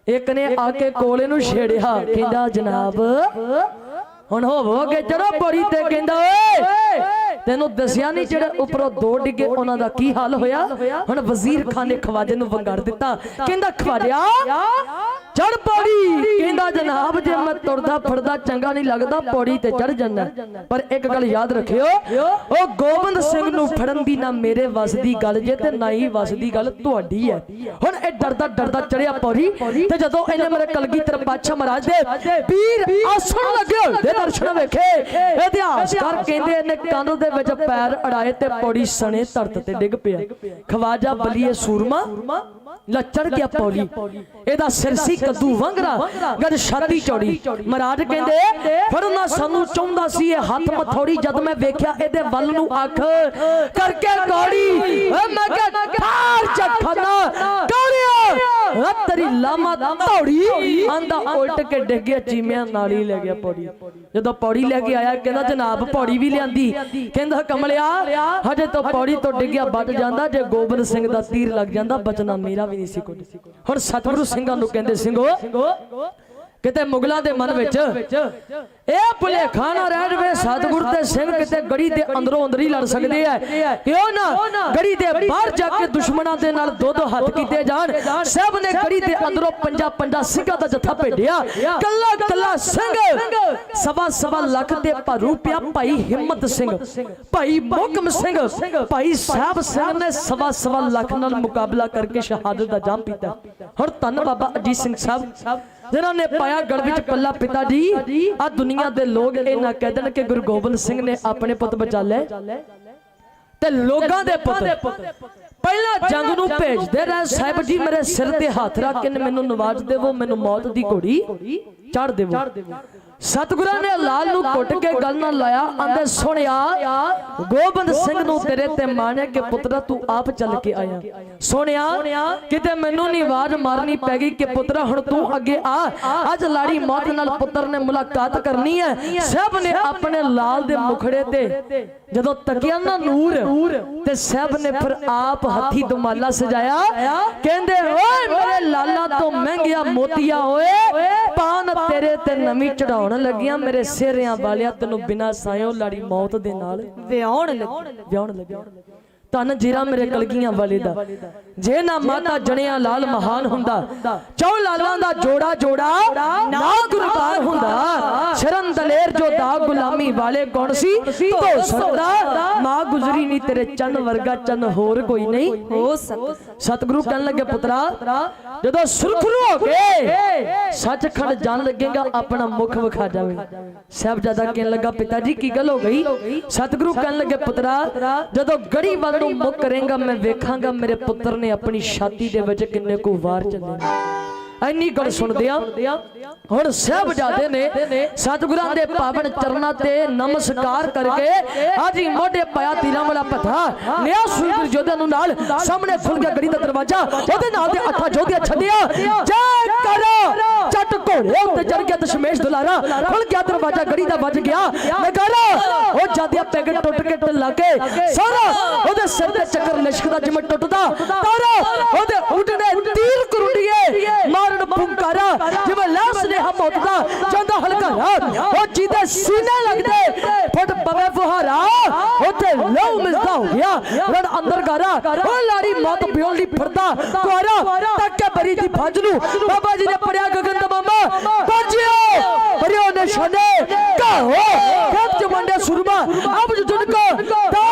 एक ने आके कोले नूं छेड़िया, कहंदा जनाब हुण होवोगे चढ़ो पौड़ी ते। कहंदा ओए तेनों दसिया नहीं जेड़े उपरों दो डिगे उन्हां दा की हाल होया। हुण वजीर खान ने ख्वाजे नूं वंगाड़ दिता। कहंदा ख्वाजा चढ़ पौड़ी। कहंदा जनाब जे मैं तुरदा फिरदा चंगा नहीं लगदा, पौड़ी ते चढ़ जाना। पर एक गल याद रखियो, ओ गोबिंद सिंह नूं फड़न दी ना मेरे वस दी गल जे ते ना ही वस दी गल तुहाडी है। हुण ए डरदा डरदा चढ़िया पौड़ी ते जदों इहने मेरे कलगीधर पातशाह महाराज दे वीर आसण लगे दे दर्शन वेखे, इतिहासकार कहंदे इहने कंध दे विच पैर अड़ाए ते पौड़ी सने धरत ते डिग पिया। ख्वाजा बलीए सूरमा लचड़ गया पौड़ी, एदा सिर सी कद्दू वंगरा गद छाती चौड़ी। महाराज कहंदे फड़ना सानू चाहुंदा सी ए हथ मथौड़ी, जद मैं वेख्या एदे वल नूं अख करके कौड़ी मैं कहा खार चखना कौड़िया तेरी लामा धौड़ी आंदा उल्ट के डिग गया चीमिया नाल ही ले गया पौड़ी। जदों पौड़ी लेके आया कहंदा जनाब पौड़ी भी लियांदी। कहंदा कमलिया हजे तो पौड़ी तो डिग्या बच जांदा, जे गोबिंद सिंह दा तीर लग जांदा बचना मेरा भी नहीं सी कोई। हुण सतगुरु सिंघां नूं कहंदे सिंघो किते मुगलां दे मन विच ए भुलेखा ना रह जावे, सतगुर ते सिंह किते गड़ी दे अंदरों अंदर ही लड़ सकदे है। क्यों ना गड़ी दे बाहर जाके दुश्मनां दे नाल दो दो हाथ कीते जाण। सब ने गड़ी दे अंदरों पंजा पंजा सिंघां दा जत्था भेडिया, कल्ला कल्ला सिंह सवा सवा लाख ते भरू पिया। भाई हिम्मत सिंह, भाई मोहकम सिंह, भाई साहब सिंह ने सवा सवा लाख नाल मुकाबला करके शहादत दा जाम पीता। हुण धन बाबा अजीत सिंह साहब जिन्होंने पाया गढ़ विच पल्ला। पिता जी आ दुनिया दे लोग ए ना कह देण कि गुरु गोबिंद सिंह ने अपने पुत बचा ले ते लोगां दे पुत पहला जंग नूं भेजदे रहे। साहिब जी मेरे सिर ते हाथ रख के मैनूं नवाज देवो, मैनूं मौत दी घोड़ी चढ़ देवो। सतगुरां ने लाल नूं घुट के गल ना लाया, आंदे सुनिया गोबिंद सिंह नूं तेरे ते माने कि पुत्रा तू आप चल के आया। सुनिया किते मैनूं नहीं आवाज मारनी पैगी कि पुत्रा हुण तू अगे आ, अज लाड़ी मौत नाल पुत्र ने मुलाकात करनी है। सब ने अपने लाल दे मुखड़े ते जदों तकिया ना नूर ते सब ने फिर आप हथी दुमाला सजाया। कहंदे ओए मेरे लाला तो महंगिया मोतिया होए पान तेरे ते नवी चढ़ाउण लगियां, मेरे सिरियां वालिया तेनों बिना सायों लाड़ी मौत दे नाल विआउण लगी। धन जीरा मेरे कलगियां वाले दा जे ना माता जणिया लाल महान हुंदा, चौ लालां दा जोड़ा जोड़ा ना कुर्बान हुंदा। शरण दलेर जो दा गुलामी वाले कौन सी तो सकदा, मां गुजरी नहीं तेरे चन वर्गा चन होर कोई नहीं हो सकदा। सतगुरु कहन लगे पुत्रा जदों सुरखरू हो के सचखंड जान लगेगा अपना मुख विखा जावे। साहबजादा कहन लगा पिताजी की गल हो गई। सतगुरु कहन लगे पुत्रा जदों गड़ी वाल नूं मुख करेगा मैं वेखांगा मेरे पुत्र ने अपनी छाती दे विच किन्ने को वार चले। इन्नी गल सुनदिया हुण साहबजादे ने सतगुरां दे पावन चरनां ते नमस्कार करके आज ही मोढे पाया तीरां वाला पथा लिया। सूरज जोधे नूं नाल सामने खुल गया गड़ी दा दरवाजा, ओदे नाल दे अठा जोधिया छड्डिया जय कर चट घोड़े उत्ते चढ़ गया दशमेश दुलारा। खुल गया दरवाजा गड़ी दा बज गया नगारा, ओ जादिया पैकेट टुट के ढिला के सारा ओदे सिर ते चक्कर लिशकदा जिवें टुटदा तारा, ओदे उडने तीर करुंडिए मारन पुंकारा जिवें लाश ने हम उठदा जांदा हलकारा। ओ जिदे सीने लगदे फट पवे फुहारा ओते लहू मिलदा हो गया रण अंदर गारा। ओ लाड़ी मौत बियोली फिरदा कुआरा तक के बरी दी फंज नूं बाबा जी ने पड़िया गगन दा मामा पजियो परियो निशाने का हो खेत च वंडे सुरमा अब जुन को दा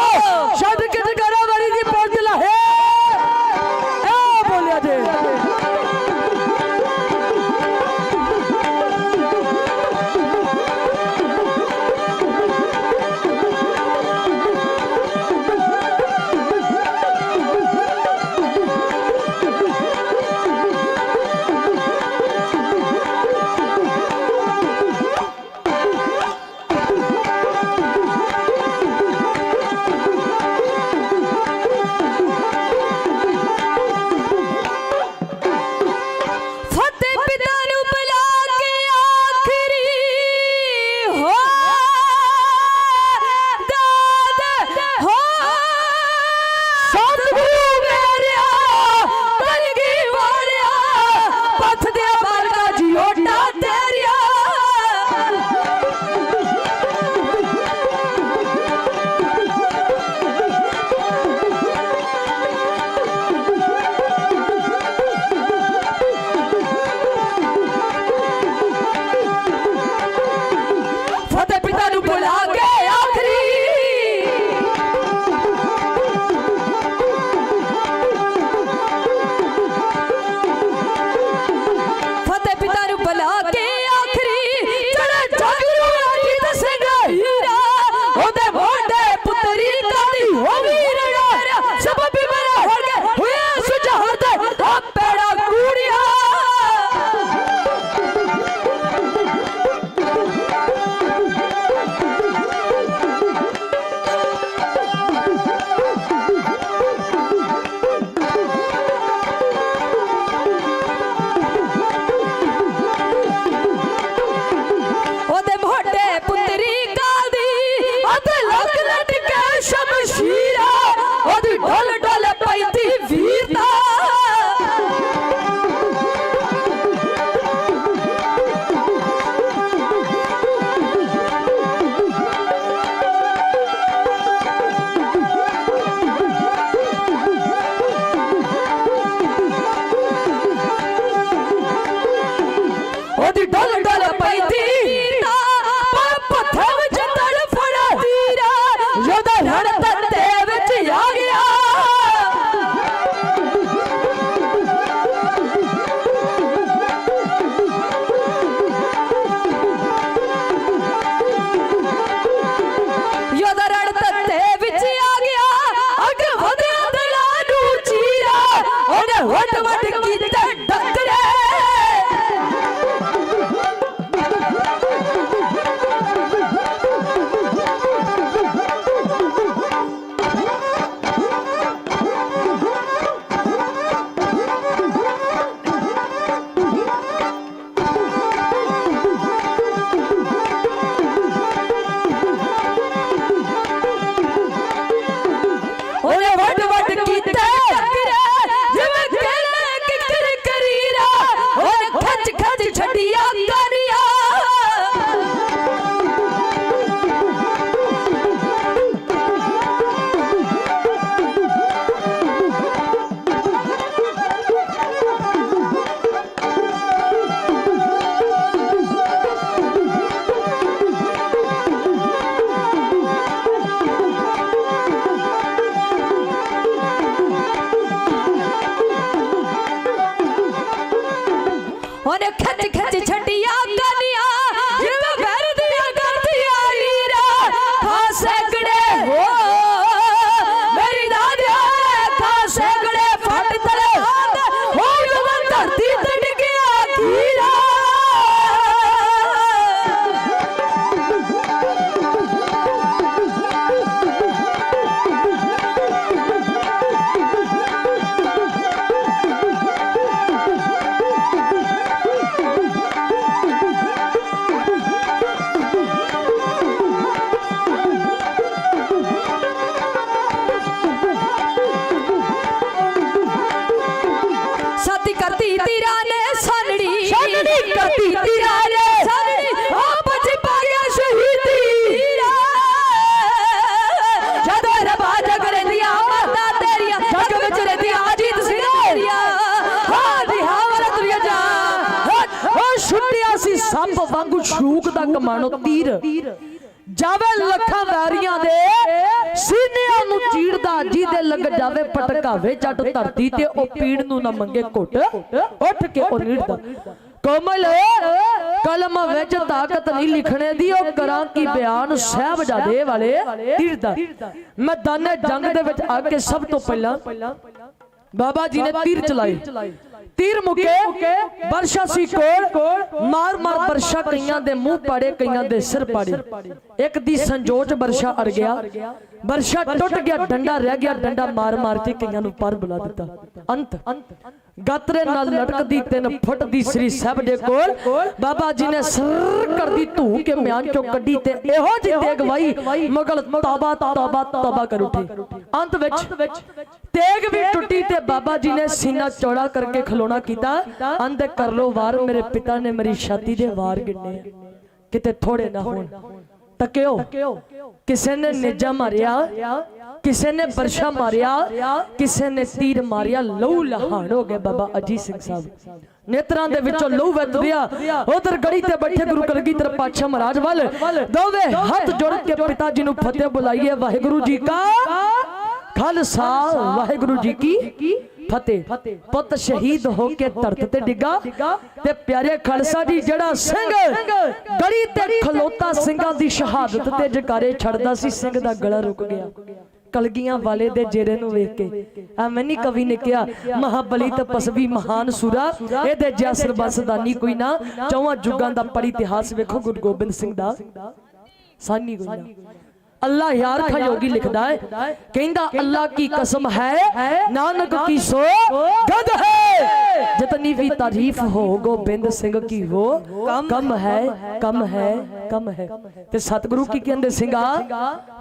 ਦੀ ਢਲ ਢਲ ਪੈਂਦੀ ਪਰ ਪੱਥਰ ਵਿੱਚ ਤੜਫੜਾ ਤੀਰਾ ਯੋਧਾ ਰਣ ਤੱਤੇ ਵਿੱਚ ਆ ਗਿਆ ਯੋਧਾ ਰਣ ਤੱਤੇ ਵਿੱਚ ਆ ਗਿਆ ਅੱਗ ਵਧਿਆ ਦਿਲਾਂ ਨੂੰ ਚੀਰਾ ਉਹਨੇ ਵੱਡ ਵੱਡ ਕੀਤੇ ਟੱਕਰੇ ਉਹਨੇ ਵੱਡ ਵੱਡ ਕੀਤੇ ਟੱਕਰੇ ਜਿਵੇਂ ਕਿਹੜੇ ਕਿੱਕਰ ਕਰੀਰਾ ਉਹਨੇ ਖੱਚ ਖੱਚ ਛੱਡੀਆਂ ਕਰੀਆਂ ਉਹਨੇ ਖੱਚ ਖੱਚ ਛੱਡੀਆਂ ਕਨੀਆਂ ਜਿਵੇਂ ਘਰ ਦੀਆਂ ਕਰਦੀਆਂ ਲੀਰਾ ਖਾਸੇਗੜੇ ਹੋ ਮੇਰੀ ਦਾਦਿਆ ਖਾਸੇਗੜੇ ਫਟ ਤਲੇ ਹੋ ਜਦੋਂ ਧਰਤੀ ਤੇ ਡਿੱਗਿਆ ਖੀਰਾ ਸਾਥੀ ਕਰਤੀ ਤੀਰਾ ਨੇ ਸਾਨੜੀ ਕਰਤੀ ਤੀਰਾ ਨੇ ਸਾਨੜੀ ਆ ਬਚ ਪਾ ਗਿਆ ਸ਼ਹੀਦੀ ਤੀਰਾ ਜਦੋਂ ਰਬਾ ਜਗ ਰਹਿੰਦੀਆਂ ਮਾਤਾ ਤੇਰੀਆਂ ਜਗ ਵਿੱਚ ਰਹਿੰਦੀਆਂ ਅਜੀਤ ਸਿੰਘ ਤੇਰੀਆਂ ਹਾਂ ਦੀ ਹਾਵਰ ਤੁਰਿਆ ਜਾ ਉਹ ਛੁੱਟਿਆ ਸੀ ਸੱਪ ਵਾਂਗੂ ਸ਼ੂਕ ਦਾ ਕਮਾਣੋ ਤੀਰ ਜਾਵੇ ਲੱਖਾਂ ਵੈਰੀਆਂ ਦੇ ਸੀਨਿਆਂ ਨੂੰ ਚੀੜਦਾ ਜਿਹਦੇ ਲੱਗ ਜਾਵੇ ਪਟਕਾਵੇ ਜੱਟ ਧਰਤੀ ਤੇ ਉਹ ਪੀੜ ਨੂੰ ਨਾ ਮੰਗੇ ਘੁੱਟ ਉੱਠ ਕੇ ਉਹ ਨੀੜਦਾ ਕੋਮਲ ਕਲਮ ਵਿੱਚ ਤਾਕਤ ਨਹੀਂ ਲਿਖਣੇ ਦੀ ਉਹ ਕਰਾਂ ਕੀ ਬਿਆਨ ਸਾਹਿਬਜ਼ਾਦੇ ਵਾਲੇ ਤੀਰਦਾ ਮੈਦਾਨੇ ਜੰਗ ਦੇ ਵਿੱਚ ਆ ਕੇ ਸਭ ਤੋਂ ਪਹਿਲਾਂ ਬਾਬਾ ਜੀ ਨੇ ਤੀਰ ਚਲਾਏ तीर मुके वर्षा सी कोल मार मार वर्षा कईयां दे मुंह पाड़े कईयां दे सिर पाड़े एक दी संजोच वर्षा अड़ गया वर्षा टुट गया डंडा रह गया डंडा मार मार के कईयां नूं पार बुला दिता अंत गातरे नाल लटकदी 3 फुट दी श्री साहब दे कोल बाबा जी ने सर कर दी धू के म्यान चों कड्डी ते एहो जी तेग वाई मुगल तौबा तौबा तौबा कर उठे अंत विच तेग भी टुटी ते बाबा जी ने सीना चौड़ा करके खलोना कीता अंत कर लो वार मेरे पिता ने मेरी छाती दे वार गिने किते थोड़े ना होण तकियो किसे ने निजा मारिया किसे ने बरछा मारिया किसे ने तीर मारिया लहू लहान हो गए बाबा अजीत सिंह साहब नेत्रां दे विचों लहू वहद गया उधर गड़ी ते बैठे गुरु कलगीधर पातशाह महाराज वाल दोवे हाथ जोड़ के पिता जी नु फतेह बुलाइए वाहिगुरु जी का खालसा वाहिगुरु जी की फतेह पुत शहीद होके धरत ते डिगा ते प्यारे खालसा जी जड़ा सिंह गड़ी ते खलोता सिंघां दी शहादत ते जकारे छड़दा सी सिंह दा गला रुक गया कलगियां वाले दे जेरे नु वेख के आ मैनी कवि ने कहा महाबली तपस्वी महान सूरा एदे जैसर बसदानी कोई ना चौवां जुगां दा पढ़ इतिहास वेखो गुरु गोबिंद सिंह दा सानी कोई ना अल्लाह यार खा योगी लिखदा है कहंदा अल्लाह की कसम है नानक की सो गद है जितनी भी तारीफ हो गोबिंद सिंह की वो कम है कम है कम है ते सतगुरु की कहंदे सिंघा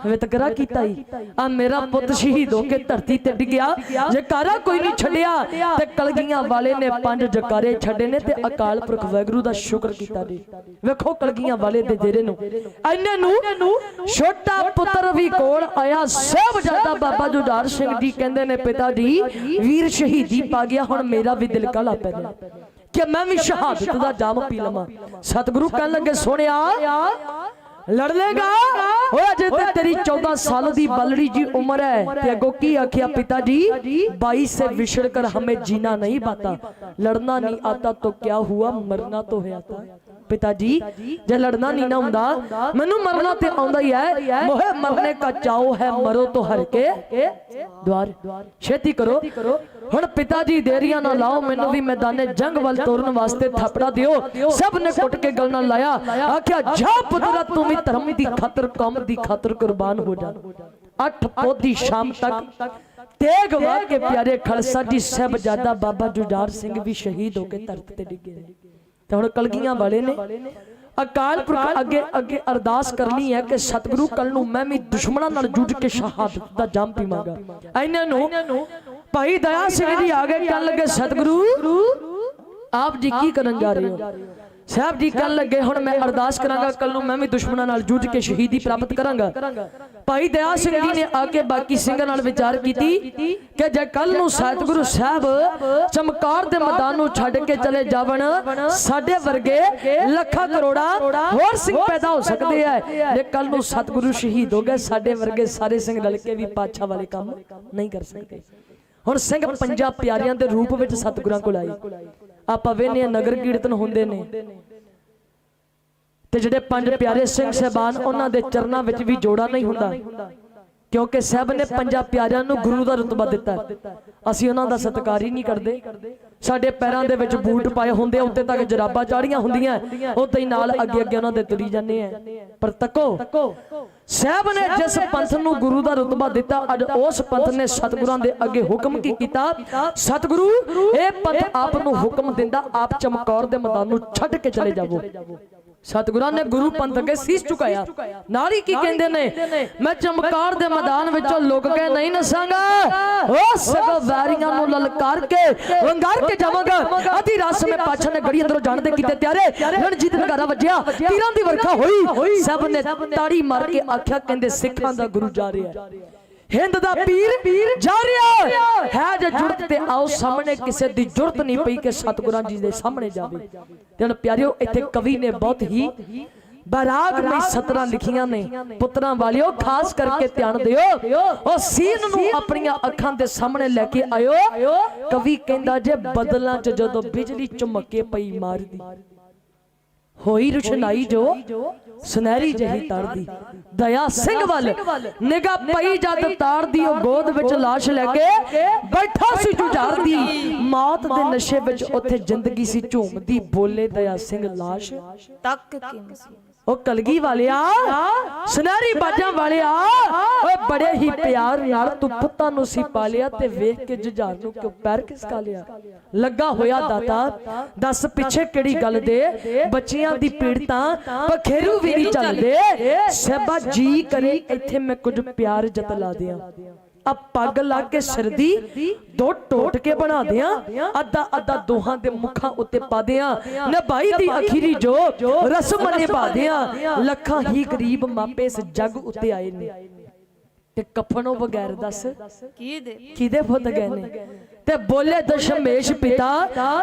वितकरा कीता ही आ मेरा पुत शहीद होके धरती ते डिग्या जकारा कोई नहीं छड़िया ते कलगियां वाले ने 5 जकारे छड़े ने ते अकाल पुरख वाहिगुरु दा शुक्र कीता जी वेखो कलगियां वाले दे जेरे नु इन्ने नु छोटा पुत्र भी कोल आया साहबजादा बाबा जुझार सिंह जी कहंदे ने पिता जी वीर शहीदी पा गया हुण मेरा भी दिल काला पै गया कि मैं भी शहादत दा जाम पी लवां। सतगुरु कहन लगे सोनिया लड़ लेगा हो अजे ते तेरी 14 साल दी बलड़ी जी उम्र है ते अगो की आखिया पिताजी 22 से विछड़ कर हमें जीना नहीं पाता, लड़ना नहीं आता तो क्या हुआ, मरना तो है आता। पिताजी जे लड़ना नहीं ना हुंदा मैनू मरना ते आउंदा ही है, मोहे मरने का चाव है, मरो तो हर के द्वार। छेती करो हुण पिताजी देरियां ना लाओ, मैनू भी मैदाने जंग वाल तोरन वास्ते थपड़ा दियो। सब ने कुट के गल ना लाया, आख्या जा पुत्रा तू भी धर्म दी खातर कौम दी खातर कुर्बान हो जा। 8 पोधी शाम तक तेग वा के प्यारे खालसा जी साहबजादा बाबा जुझार सिंह भी शहीद होके धरती ते डिगे। ते हुण कलगियां वाले ने अकाल पुरख अगे अगे अरदास करनी है कि सतगुरु कल नूं मैं भी दुश्मनां नाल जुझ के शहादत दा जाम पीवांगा। इन्हां नूं भाई दया सिंह जी आगे कहन लगे सतगुरु आप जी की करन जा रहे हो। साहब जी कहन लगे हुण मैं अरदास करांगा कल नूं मैं भी दुश्मनां नाल जुझ के शहीदी प्राप्त करांगा। भाई दया सिंह जी ने आके बाकी सिंघां नाल विचार कीती कि जे कल नूं सतगुरु साहब चमकार दे मैदान नूं छड्ड के चले जावण साडे वर्गे लखां करोड़ा होर सिंह पैदा हो सकदे है। जे कल नूं सतगुरु शहीद हो गए साडे वर्गे सारे सिंह रल के भी पातशाह वाले काम नहीं कर सकते। हुण सिंह पंजां प्यारियां दे रूप विच सतगुरां कोल आए। आपां वेखने नगर कीर्तन हुंदे ने ते जिहड़े 5 प्यारे सिंह साहबान उन्हां दे चरनां विच भी जोड़ा नहीं हुंदा, क्योंकि साहब ने 5 प्यारियां नूं गुरु दा रुतबा दिता। असीं उन्हां दा सत्कार ही नहीं करदे। साडे पैरां दे विच बूट पाए हुंदे, उत्ते तक जराबां चाड़ियां हुंदियां, उत्ते ही नाल अगे अगे उन्हां दे तुरी जांदे आ। पर तको साहब ने जिस पंथ नूं गुरु दा रुतबा दिता अज उस पंथ ने सतगुरां दे अगे हुक्म की कीता, सतगुरु ए पंथ आप नूं हुक्म दिंदा आप चमकौर दे मैदान नूं छड्ड के चले जावो। सतगुरां ने गुरु पंथ अगे सीस झुकाया। नारी की कहंदे ने मैं चमकार दे मैदान विचों लुक के नहीं नसांगा, ओ सगो वैरियां नूं ललकार के वंगार के जावांगा। अधी रात में पाछा ने गड़ी अंदरों जाण दे कीते त्यारे रणजीत नगारा वज्जिया, तीरां दी वर्खा होई। सब ने ताड़ी मार के आख्या कहंदे सिखां दा गुरु जा रिहा है, हिंद दा पीर जा रहा है। जे जुड़त ते आओ सामने किसी दी जुड़त नहीं पई कि सतगुरां जी दे सामने जावे। ते हुण प्यारिओ इत्थे कवि ने बहुत ही बैराग में सतरां लिखियां ने। पुत्रां वालिओ खास करके ध्यान दिओ, ओ सीन नूं अपनियां अखां दे सामने लेके आयो। कवि कहंदा जे बदलां च जदों बिजली चमके पई मारदी होई रुशनाई जो सुनहरी जही तारदी। दया सिंह वाल निगाह पई जद तारदी ओ गोद विच लाश लेके बैठा सी जुझार दी। मौत दे नशे विच उथे जिंदगी सी झूमदी, बोले दया सिंह लाश तक के ओ कलगी वालिया सुनहरी बाजां वालिया ओए बड़े ही प्यार नाल तू पुत्तां नूं सी पालिया ते वेख के जुझार नूं क्यों पैर खिसका लिया। लगा होया दाता दस पिछे किहड़ी गल दे, बच्चियां दी पीड़तां पखेरू भी नहीं चलदे। सहबा जी करे इत्थे मैं कुछ प्यार जतला दियां। अब पग ला के सिर दी 2 टोट के बना दिया, अद्धा अद्धा दोहां दे मुखां उत्ते पा दिया। नभाई दी अखीरी जो रस्म निभा दिया। लखां ही गरीब मापे इस जग उत्ते आए ने ते कफनों बगैर दस किदे पुत गए ने। ते बोले दशमेश पिता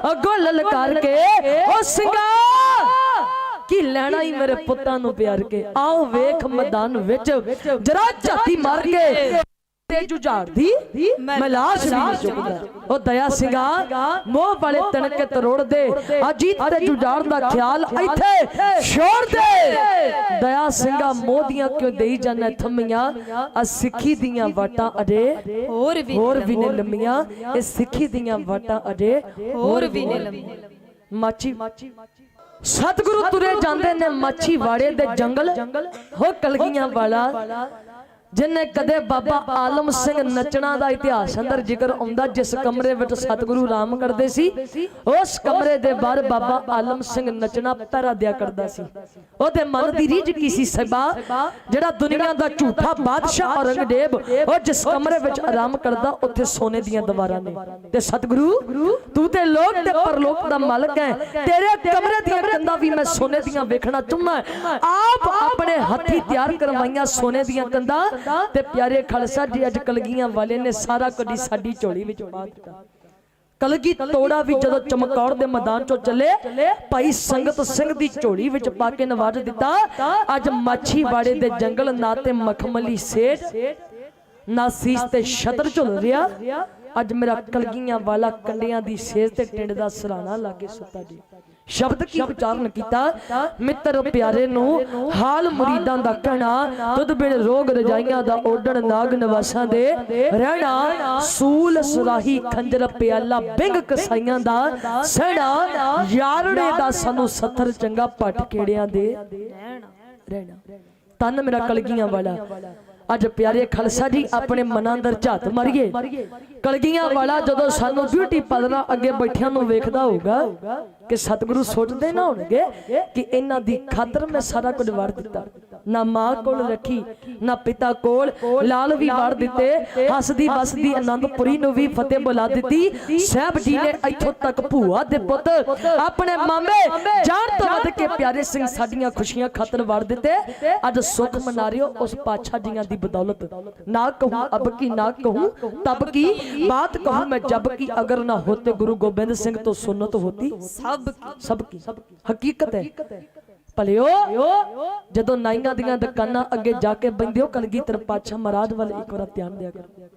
अगों ललकार के ओ सिंगा की लैना ही मेरे पुत्तां नूं प्यार के। आओ वेख मैदान विच जरा झाती मार के जुझार दी मैं लाश नहीं चुकदा। ओ दया सिंगा मोह वाले तनके तरोड़ दे, अजीत ते जुझार दा ख्याल इत्थे छोड़ दे। दया सिंगा मोह दियां क्यों देई जाना थमियां, आ सिੱਖੀ दियां वाटां अजे होर भी ने लम्मियां। ए सिੱਖੀ दियां वाटां अजे होर भी ने लम्मियां। माची सतगुरु तुरे जांदे ने माची वाड़े दे जंगल हो कलगियां वाला, जिन्हें कदे बाबा आलम सिंह नचना दा इतिहास अंदर जिक्र आउंदा। जिस कमरे विच सतगुरु राम करदे सी उस कमरे दे बाहर बाबा आलम सिंह नचना पैरा दिया करदा सी। ओदे मन दी रीझ की सी सबा जेड़ा दुनिया दा झूठा बादशाह औरंगजेब ओ जिस कमरे विच आराम करदा उत्थे सोने दियां दीवारां ने। ते सतगुरु तू ते लोक ते परलोक दा मालक है, तेरे कमरे दियां कंधां भी मैं सोने दियां वेखना चाहुंदा। आप अपने हत्थी तैयार करवाइयां सोने दियां कंधां ते प्यारे खालसा जी अज कलगियां वाले ने सारा कुछ साडी झोली विच पा दिता। कलगी तोड़ा भी जदों चमकौर दे मैदान चों चले भाई संगत सिंह दी झोली विच पा के नवाज दिता। अज माछीवाड़े दे जंगल ना ते मखमली सेठ ना सीस ते छतर झुल रहा। अज मेरा कलगियां वाला कंडियां दी सेज ते टिंड दा सराना लागे सुता जी। शब्द की उच्चारण किया मित्र प्यारे नू हाल मुरीदां दा कहना दुध बिन रोग रजाइयां दा ओडण नाग नवासां दे रहना सूल सुराही खंजर प्याला बिंग कसाइयां दा सहना यारड़े दा सानू सत्तर चंगा पट केड़ियां दे रहना। तन मेरा कलगियां वाला अज प्यारे खालसा जी अपने मनां अंदर झात मारिए। कलगियां वाला जदों सानू ब्यूटी पार्लर अगे बैठियां नू वेखदा होगा कि सतगुरु सोचते ना होणगे कि इन्हां दी खातर मैं सारा कुछ वार दिता। ना मां कोल रखी ना पिता कोल लाल भी वार दिते। हसदी बसदी आनंदपुरी नू भी फतेह बुला दिती। साहब जी ने इथों तक भूआ दे पुत अपने मामे जान तो वध के प्यारे सिंह साडियां खुशियां खातर वार दिते। अज सुख मना रहे हो उस पातशाह जियां दी बदौलत। ना कहूं अब की ना कहूं तब की बात कहूं मैं जब की अगर ना होते गुरु गोबिंद सिंह तो सुन्नत होती सब की हकीकत है। भलियो जदों नाइयां दियां दुकानां अगे जाके बंदियो कलगीधर पातशाह महाराज वाल एक बार ध्यान दिया कर।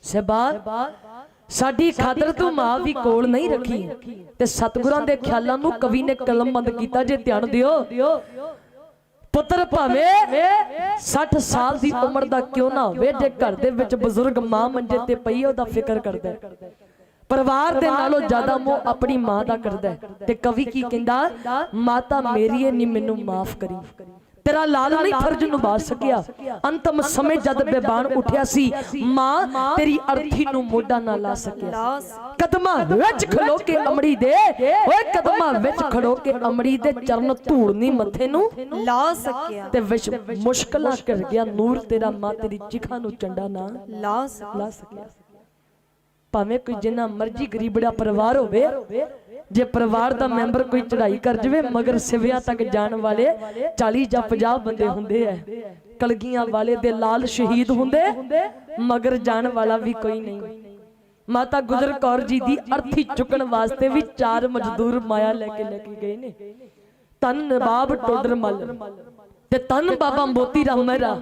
सहबान साडी खातर तू मां भी कोल नहीं रखी ते सतगुरां दे ख्यालां नू कवि ने कलमबंद कीता। जे ध्यान दियो पुत्र भावे 60 साल की उम्र का क्यों ना होवे जे घर दे विच बुजुर्ग मां मंजे ते पई ओदा फिक्र करदा है। परिवार दे नालों ज्यादा मोह अपनी मां दा करदा है। ते कवि की कहंदा माता मेरी नी मैनू माफ करी तेरा लाल नहीं फर्ज निभा सकिया। अंतम समय जद बेबान उठिया सी मां तेरी अर्थी नू मोढा ना ला सकिया। कदमां विच खलो के अमड़ी दे ओए कदमां विच खड़ो के अमड़ी दे चरण धूड़ नी मथे नू ला सकिया। ते विच मुश्किलां कर गया नूर तेरा मां तेरी चिखा नू चंडा ना ला सकिया। भावें कोई जिन्ना मर्जी गरीबड़ा परिवार होवे जे परिवार दा मैंबर कोई चढ़ाई कर जावे मगर सिविया तक जाने वाले 40 या 50 बंदे हुंदे है। कलगियां वाले दे लाल शहीद हुंदे मगर जान वाला भी कोई नहीं। माता गुजर कौर जी दी अर्थी चुकन वास्ते भी 4 मजदूर माया लेके गए ने। तन नवाब टोडर मल ते तन बाबा मोती राम मेहरा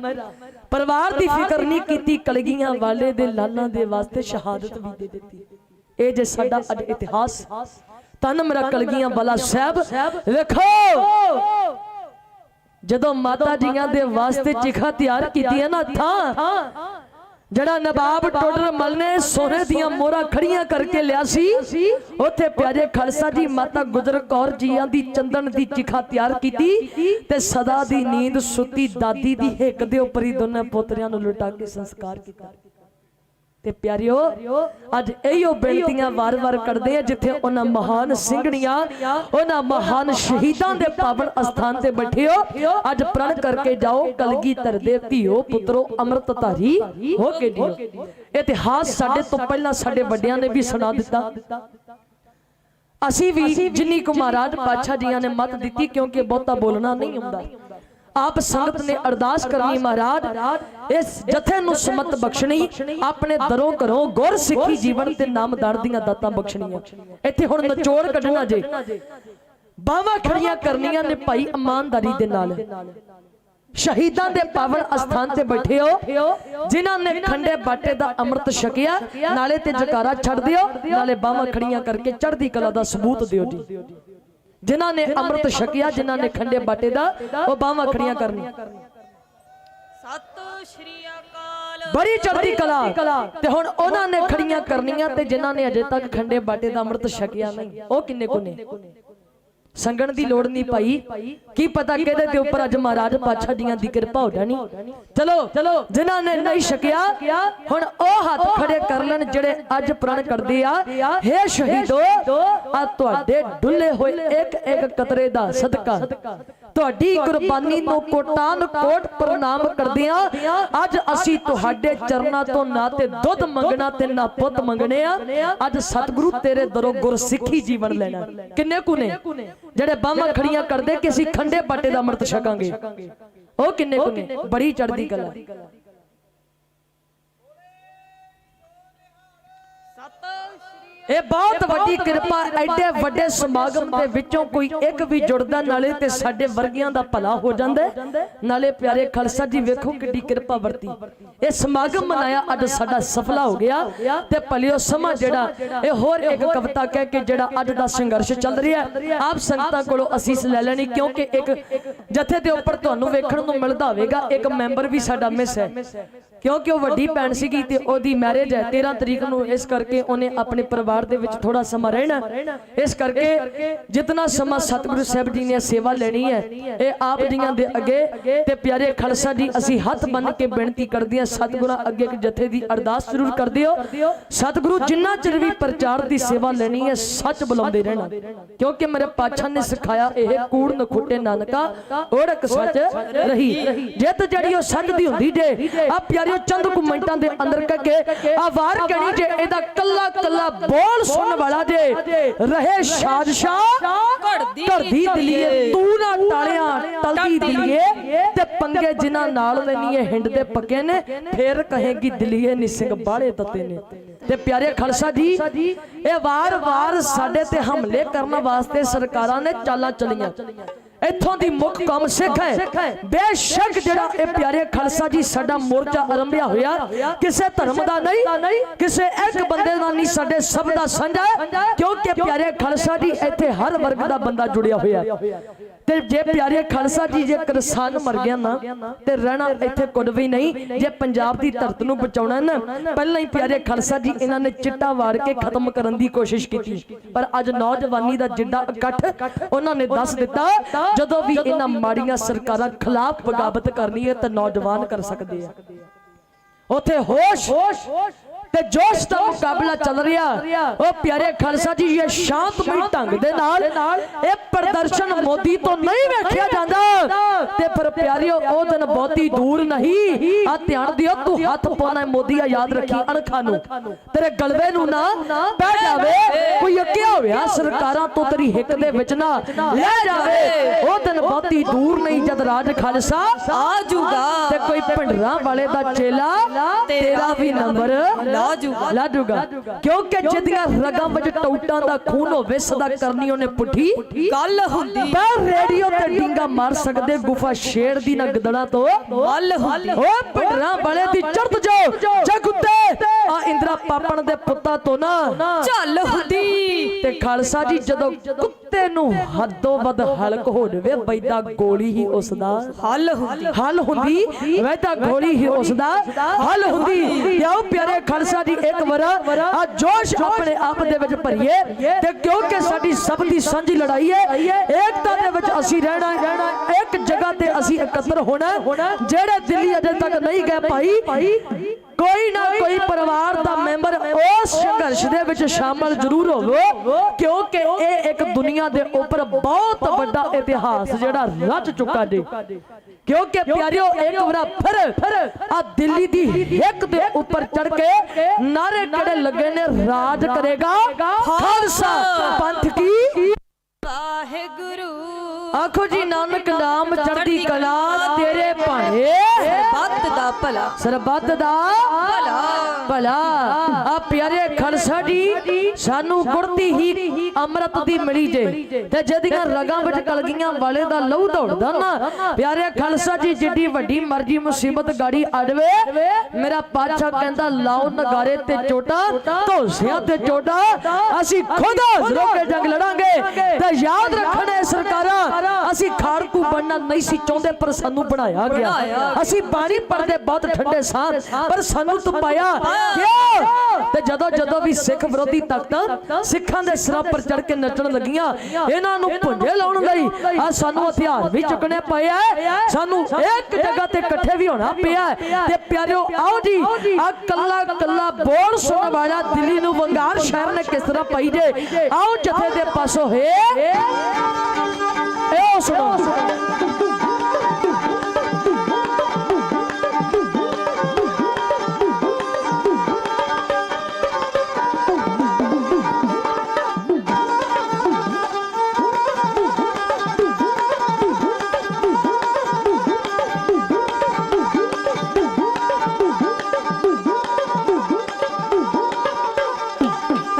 परिवार दी फिक्र नहीं कीती। कलगियां वाले दे लालां दे वास्ते शहादत भी दे दित्ती। ए जे साडा अज इतिहास तन मेरा कलगियां वाला साहब देखो जदों माता जियां दे वास्ते चिखा तैयार कीतियां ना था जड़ा नवाब टोडर मल ने सोने दियां मोहरां खड़ियां करके लिया सी उथे प्यारे खालसा जी माता गुजर कौर जियां दी चंदन दी चिखा तैयार कीती ते सदा दी नींद सुती दादी दी हिक दे उपर ही दोनों पोतरियां नूं लुटा के संस्कार कीता। ते प्यारियो अज इहो बेनतियां वार वार करदे हैं जिथे उन्हां महान सिंघणियां उन्हां महान शहीदां दे पावन स्थान ते बैठे हो। अज प्रण करके जाओ कलगीधर दे धीओ पुत्रो अमृतधारी हो के जियो। इतिहास साडे तो पहला साडे वड्डियां ने भी सुना दिता। असी भी जिन्नी को महाराज पातशाह जियां ने मत दी क्योंकि बहुता बोलना नहीं हुंदा। आप संगत ने अरदास करनी महाराज इस जथे नूं समत बख्शनी अपने दरों घरों गुर सिखी जीवन ते नामदार दियां दातां बख्शणियां। इत्थे हुण नचोड़ कढना जे बावां खड़ियां करनियां ने भाई ईमानदारी दे नाल। शहीदां दे पावन स्थान ते बैठे हो जिन्हां ने खंडे बाटे दा अमृत छकिया नाले ते जकारा छड़ दियो नाले बावां खड़ियां करके चढ़दी कला दा सबूत दियो जी। जिन्हां ने अमृत छकिया जिन्हां ने खंडे बाटे दा वो बावां खड़ियां करनी। सत श्री अकाल बड़ी चढ़दी कला ते हुण उन्हां ने खड़ियां करनियां ते जिन्हां ने अजे तक खंडे बाटे दा अमृत छकिया नहीं ओ किन्ने कोने संगण दी लोड़ नहीं पाई। की पता केदे दे ऊपर अज महाराज पातशाह जियां दी कृपा हो जानी। चलो जिन्हां ने नहीं छकिया हुण ओ हाथ खड़े कर लेन जेड़े अज प्रण करदे आ हे शहीदो आ तुहाडे डुल्ले होए एक एक कतरे दा सदका तुहाडी कुर्बानी नूं कोटान कोट प्रणाम करदे आ। अज असी तुहाडे चरनां तो ना ते दुध मंगना ते ना पुੱਤ मंगने आ। अज सतगुरु तेरे दरों गुरसिੱਖੀ जीवन लेना किन्ने कुने जेड़े बावां खड़ियां करदे कि असीं खंडे बाटे दा अमृत छकांगे ओ किन्ने कुने बड़ी चढ़दी कला। सत श्री ਇਹ ਬਹੁਤ ਵੱਡੀ ਕਿਰਪਾ ਐਡੇ ਵੱਡੇ ਸਮਾਗਮ ਦੇ ਵਿੱਚੋਂ ਕੋਈ ਇੱਕ ਵੀ ਜੁੜਦਾ ਨਾਲੇ ਤੇ ਸਾਡੇ ਵਰਗਿਆਂ ਦਾ ਭਲਾ ਹੋ ਜਾਂਦਾ ਨਾਲੇ ਪਿਆਰੇ ਖਾਲਸਾ ਜੀ ਵੇਖੋ ਕਿੱਡੀ ਕਿਰਪਾ ਵਰਤੀ ਇਹ ਸਮਾਗਮ ਮਨਾਇਆ ਅੱਜ ਸਾਡਾ ਸਫਲਾ ਹੋ ਗਿਆ ਤੇ ਭਲਿਓ ਸਮਾਂ ਜਿਹੜਾ ਇਹ ਹੋਰ ਇੱਕ ਕਵਿਤਾ ਕਹਿ ਕੇ ਜਿਹੜਾ ਅੱਜ ਦਾ ਸੰਘਰਸ਼ ਚੱਲ ਰਿਹਾ ਆਪ ਸੰਗਤਾਂ ਕੋਲੋਂ ਅਸੀਸ ਲੈ ਲੈਣੀ ਕਿਉਂਕਿ ਇੱਕ ਜਥੇ ਦੇ ਉੱਪਰ ਤੁਹਾਨੂੰ ਵੇਖਣ ਨੂੰ ਮਿਲਦਾ ਹੋਵੇਗਾ ਇੱਕ ਮੈਂਬਰ ਵੀ ਸਾਡਾ ਮਿਸ ਹੈ ਕਿਉਂਕਿ ਉਹ ਵੱਡੀ ਭੈਣ ਸੀਗੀ ਤੇ ਉਹਦੀ ਮੈਰਿਜ ਹੈ 13 ਤਰੀਕ ਨੂੰ ਇਸ ਕਰਕੇ ਉਹਨੇ ਆਪਣੇ ਪਰਿਵਾਰ ਦੇ ਵਿੱਚ ਥੋੜਾ ਸਮਾਂ ਰਹਿਣਾ ਇਸ ਕਰਕੇ ਜਿੰਨਾ ਸਮਾਂ ਸਤਿਗੁਰੂ ਸਾਹਿਬ ਜੀ ਨੇ ਸੇਵਾ ਲੈਣੀ ਹੈ ਇਹ ਆਪ ਜੀਆਂ ਦੇ ਅੱਗੇ ਤੇ ਪਿਆਰੇ ਖਾਲਸਾ ਜੀ ਅਸੀਂ ਹੱਥ ਬੰਨ ਕੇ ਬੇਨਤੀ ਕਰਦੇ ਹਾਂ ਸਤਿਗੁਰਾਂ ਅੱਗੇ ਇੱਕ ਜਥੇ ਦੀ ਅਰਦਾਸ ਜ਼ਰੂਰ ਕਰ ਦਿਓ ਸਤਿਗੁਰੂ ਜਿੰਨਾ ਚਿਰ ਵੀ ਪ੍ਰਚਾਰ ਦੀ ਸੇਵਾ ਲੈਣੀ ਹੈ ਸੱਚ ਬੁਲਾਉਂਦੇ ਰਹਿਣਾ ਕਿਉਂਕਿ ਮੇਰੇ ਪਾਤਸ਼ਾਹ ਨੇ ਸਿਖਾਇਆ ਇਹ ਕੂੜ ਨਖੁੱਟੇ ਨਾਨਕਾ ਓੜਕ ਸੱਚ ਰਹੀ ਜਿੱਤ ਜਿਹੜੀ ਉਹ ਸੱਚ ਦੀ ਹੁੰਦੀ ਜੇ ਆ ਪਿਆਰਿਓ ਚੰਦ ਕੁ ਮਿੰਟਾਂ ਦੇ ਅੰਦਰ ਕੇ ਆ ਵਾਰ ਕਣੀ ਜੇ ਇਹਦਾ ਕੱਲਾ ਕੱਲਾ ਬੋਲ ਸੁਣਨ ਵਾਲਾ ਜੇ ਰਹੇ ਸਾਜ਼ਿਸ਼ਾਂ ਘੜਦੀ ਦਿਲੀਏ ਤੂੰ ਨਾ ਟਾਲਿਆਂ ਟਲਦੀ ਦਿਲੀਏ ਤੇ ਪੰਗੇ ਜਿਨ੍ਹਾਂ ਨਾਲ ਲੈਣੀਏ ਹਿੰਡ ਦੇ ਪੱਕੇ ਨੇ ਫੇਰ ਕਹੇਗੀ ਦਿਲੀਏ ਨੀ ਸਿੰਘ ਬਾਲੇ ਤੱਤੇ ਨੇ ਤੇ ਪਿਆਰੇ ਖਾਲਸਾ ਜੀ ਇਹ ਵਾਰ-ਵਾਰ ਸਾਡੇ ਤੇ ਹਮਲੇ ਕਰਨ ਵਾਸਤੇ ਸਰਕਾਰਾਂ ਨੇ ਚਾਲਾਂ ਚਲੀਆਂ ਇੱਥੋਂ ਦੀ ਮੁੱਖ ਕੰਮ ਸਿੱਖ ਹੈ ਬੇਸ਼ੱਕ ਜਿਹੜਾ ਇਹ ਪਿਆਰੇ ਖਾਲਸਾ ਜੀ ਸਾਡਾ ਮੋਰਚਾ ਆਰੰਭਿਆ ਹੋਇਆ ਕਿਸੇ ਧਰਮ ਦਾ ਨਹੀਂ ਕਿਸੇ ਇੱਕ ਬੰਦੇ ਦਾ ਨਹੀਂ ਸਾਡੇ ਸਭ ਦਾ ਸਾਂਝਾ ਕਿਉਂਕਿ ਪਿਆਰੇ ਖਾਲਸਾ ਜੀ ਇੱਥੇ ਹਰ ਵਰਗ ਦਾ ਬੰਦਾ ਜੁੜਿਆ ਹੋਇਆ ਤੇ ਜੇ ਪਿਆਰੇ ਖਾਲਸਾ ਜੀ ਜੇ ਕਿਸਾਨ ਮਰ ਗਿਆ ਨਾ ਤੇ ਰਹਿਣਾ ਇੱਥੇ ਕੁਝ ਵੀ ਨਹੀਂ ਜੇ ਪੰਜਾਬ ਦੀ ਧਰਤ ਨੂੰ ਬਚਾਉਣਾ ਨਾ ਪਹਿਲਾਂ ਹੀ ਪਿਆਰੇ ਖਾਲਸਾ ਜੀ ਇਹਨਾਂ ਨੇ ਚਿੱਟਾ ਵਾੜ ਕੇ ਖਤਮ ਕਰਨ ਦੀ ਕੋਸ਼ਿਸ਼ ਕੀਤੀ ਪਰ ਅੱਜ ਨੌਜਵਾਨੀ ਦਾ ਜਿੱਡਾ ਇਕੱਠ ਉਹਨਾਂ ਨੇ ਦੱਸ ਦਿੱਤਾ ਜਦੋਂ ਵੀ ਇਹਨਾਂ ਮਾੜੀਆਂ ਸਰਕਾਰਾਂ ਖਿਲਾਫ ਬਗਾਵਤ ਕਰਨੀ ਹੈ ਤਾਂ ਨੌਜਵਾਨ ਕਰ ਸਕਦੇ ਆ ਉੱਥੇ ਹੋਸ਼ ਤੇ ਜੋਸ਼ ਦਾ ਮੁਕਾਬਲਾ ਚੱਲ ਰਿਹਾ ਉਹ ਪਿਆਰੇ ਖਾਲਸਾ ਜੀ ਇਹ ਸ਼ਾਂਤਮਈ ਢੰਗ ਦੇ ਨਾਲ ਇਹ ਪ੍ਰਦਰਸ਼ਨ ਮੋਦੀ ਤੋਂ ਨਹੀਂ ਵੇਖਿਆ ਜਾਂਦਾ ਤੇ ਫਿਰ ਪਿਆਰਿਓ ਉਹ ਦਿਨ ਬਹੁਤੀ ਦੂਰ ਨਹੀਂ ਆ ਧਿਆਨ ਦਿਓ ਤੂੰ ਹੱਥ ਪਾਉਣਾ ਮੋਦੀਆ ਯਾਦ ਰੱਖੀ ਅਣਖਾਂ ਨੂੰ ਤੇਰੇ ਗਲਵੇ ਨੂੰ ਨਾ ਪੈ ਜਾਵੇ ਕੋਈ ਅੱਕਿਆ ਹੋਇਆ ਸਰਕਾਰਾਂ ਤੋਂ ਤੇਰੀ ਹਿੱਕ ਦੇ ਵਿੱਚ ਨਾ ਲੈ ਜਾਵੇ ਉਹ ਦਿਨ ਬਹੁਤੀ ਦੂਰ ਨਹੀਂ ਜਦ ਰਾਜ ਖਾਲਸਾ ਆ ਜੂਗਾ ਤੇ ਕੋਈ ਭੰਡਰਾਂ ਵਾਲੇ ਦਾ ਚੇਲਾ ਤੇਰਾ ਵੀ ਨੰਬਰ ਲਾ ਜੂਗਾ ਕਿਉਂਕਿ ਜਿਹਦੀਆਂ ਰਗਾਂ ਵਿੱਚ ਟੌਟਾਂ ਦਾ ਖੂਨ ਹੋਵੇ ਸਦਾ ਕਰਨੀ ਉਹਨੇ ਪੁੱਠੀ ਗੱਲ ਹੁੰਦੀ ਪਰ ਰੇਡੀਓ ਤੇ ਡਿੰਗਾ ਮਾਰ ਸਕਦੇ ਗੁਫਾ ਸ਼ੇਰ ਦੀ ਨਾ ਗਦੜਾ ਤੋਂ ਵੱਲ ਹੁੰਦੀ ਓ ਭੰਡਰਾਂ ਵਾਲੇ ਦੀ ਚੜ੍ਹ ਜਾਓ ਜਗ ਉੱਤੇ ਆ ਇੰਦਰਾ ਪਾਪਣ ਦੇ ਪੁੱਤਾਂ ਤੋਂ ਨਾ ਝੱਲ ਹੁੰਦੀ ਤੇ ਖਾਲਸਾ ਜੀ ਜਦੋਂ ਕੁੱਤੇ ਨੂੰ ਹੱਦੋਂ ਵੱਧ ਹਲਕ ਹੋ ਜਾਵੇ ਵੈਦਾ ਗੋਲੀ ਹੀ ਉਸ ਦਾ ਹੱਲ ਹੁੰਦੀ ਵੈਦਾ ਗੋਲੀ ਹੀ ਉਸ ਦਾ ਹੱਲ ਹੁੰਦੀ ਕਿਉਂ ਪਿਆਰੇ ਖਾਲਸਾ ਜੀ ਇੱਕ ਵਾਰ ਆ ਜੋਸ਼ ਆਪਣੇ ਆਪ ਦੇ ਵਿੱਚ ਭਰੀਏ ਤੇ ਕਿਉਂਕਿ ਸਾਡੀ ਸਭ ਦੀ ਸਾਂਝੀ ਲੜਾਈ ਹੈ ਏਕਤਾ ਦੇ ਵਿੱਚ ਅਸੀਂ ਰਹਿਣਾ ਇੱਕ ਜਗ੍ਹਾ ਤੇ ਅਸੀਂ ਇਕੱਤਰ ਹੋਣਾ ਜਿਹੜੇ ਦਿੱਲੀ ਅਜੇ ਤੱਕ ਨਹੀਂ ਗਏ ਭਾਈ ਕੋਈ ਨਾ ਕੋਈ ਪਰਿਵਾਰ ਦਾ ਮੈਂਬਰ ਉਸ ਸੰਘਰਸ਼ ਦੇ ਵਿੱਚ ਸ਼ਾਮਲ ਜ਼ਰੂਰ ਹੋਵੇ ਕਿਉਂਕਿ ਇਹ ਇੱਕ ਦੁਨੀਆ ਦੇ ਉੱਪਰ ਬਹੁਤ ਵੱਡਾ ਇਤਿਹਾਸ ਜਿਹੜਾ ਰਚ ਚੁੱਕਾ ਜੀ ਕਿਉਂਕਿ ਪਿਆਰਿਓ ਇੱਕ ਵਾਰ ਫਿਰ ਆ ਦਿੱਲੀ ਦੀ ਹਿੱਕ ਦੇ ਉੱਪਰ ਚੜ ਕੇ ਨਾਰੇ ਕਿਹੜੇ ਲੱਗੇ ਨੇ ਰਾਜ ਕਰੇਗਾ ਖਾਲਸਾ ਪੰਥ ਕੀ ਵਾਹਿਗੁਰੂ ਆਖੋ ਜੀ ਨਾਨਕ ਨਾਮ ਚੜ੍ਹਦੀ ਕਲਾ ਤੇਰੇ ਭਾਣੇ ਸਰਬੱਤ ਦਾ ਭਲਾ ਆ ਪਿਆਰੇ ਖਾਲਸਾ ਜੀ ਸਾਨੂੰ ਗੁਰਤੀ ਹੀ ਅੰਮ੍ਰਿਤ ਦੀ ਮਿਲੀ ਜੇ ਤੇ ਜਿਹਦੀਆਂ ਰਗਾਂ ਵਿੱਚ ਕਲਗੀਆਂ ਵਾਲੇ ਦਾ ਲਹੂ ਦੌੜਦਾ ਨਾ ਪਿਆਰੇ ਖਾਲਸਾ ਜੀ ਜਿੱਡੀ ਵੱਡੀ ਮਰਜ਼ੀ ਮੁਸੀਬਤ ਗਾੜੀ ਅੜਵੇ ਮੇਰਾ ਪਾਤਸ਼ਾਹ ਕਹਿੰਦਾ ਲਾਓ ਨਗਾਰੇ ਤੇ ਚੋਟਾ ਧੌਂਸਿਆਂ ਤੇ ਚੋਟਾ ਅਸੀਂ ਖੁਦ ਰੋ ਕੇ ਜੰਗ ਲੜਾਂਗੇ ਤੇ ਯਾਦ ਰੱਖਣੇ ਸਰਕਾਰਾਂ ਅਸੀਂ ਖਾੜਕੂ ਬਣਨਾ ਨਹੀਂ ਸੀ ਚਾਹੁੰਦੇ ਪਰ ਸਾਨੂੰ ਬਣਾਇਆ ਗਿਆ ਅਸੀਂ ਬਾਣੀ ਪੜਦੇ ਬਹੁਤ ਠੰਡੇ ਸਾਂ ਪਰ ਸਾਨੂੰ ਤਪਾਇਆ ਕਿਉਂ ਤੇ ਜਦੋਂ ਵੀ ਸਿੱਖ ਵਿਰੋਧੀ ਤਾਕਤਾਂ ਸਿੱਖਾਂ ਦੇ ਸਿਰਾਂ ਪਰ ਚੜ ਕੇ ਨੱਚਣ ਲੱਗੀਆਂ ਇਹਨਾਂ ਨੂੰ ਭੁੰਡੇ ਲਾਉਣ ਲਈ ਆ ਸਾਨੂੰ ਹਥਿਆਰ ਵੀ ਚੁੱਕਣੇ ਪਏ ਆ ਸਾਨੂੰ ਇੱਕ ਜਗ੍ਹਾ ਤੇ ਇਕੱਠੇ ਵੀ ਹੋਣਾ ਪਿਆ ਤੇ ਪਿਆਰਿਓ ਆਓ ਜੀ ਆ ਕੱਲਾ ਕੱਲਾ ਬੋਲ ਸੁਣਨ ਵਾਲਾ ਦਿੱਲੀ ਨੂੰ ਵੰਗਾਰ ਸ਼ਹਿਰ ਨੇ ਕਿਸ ਤਰ੍ਹਾਂ ਪਾਈ ਜੇ ਆਓ ਜਥੇ ਦੇ ਪਾਸੋਂ ਹੋਏ ਇਹ ਸੁਣੋ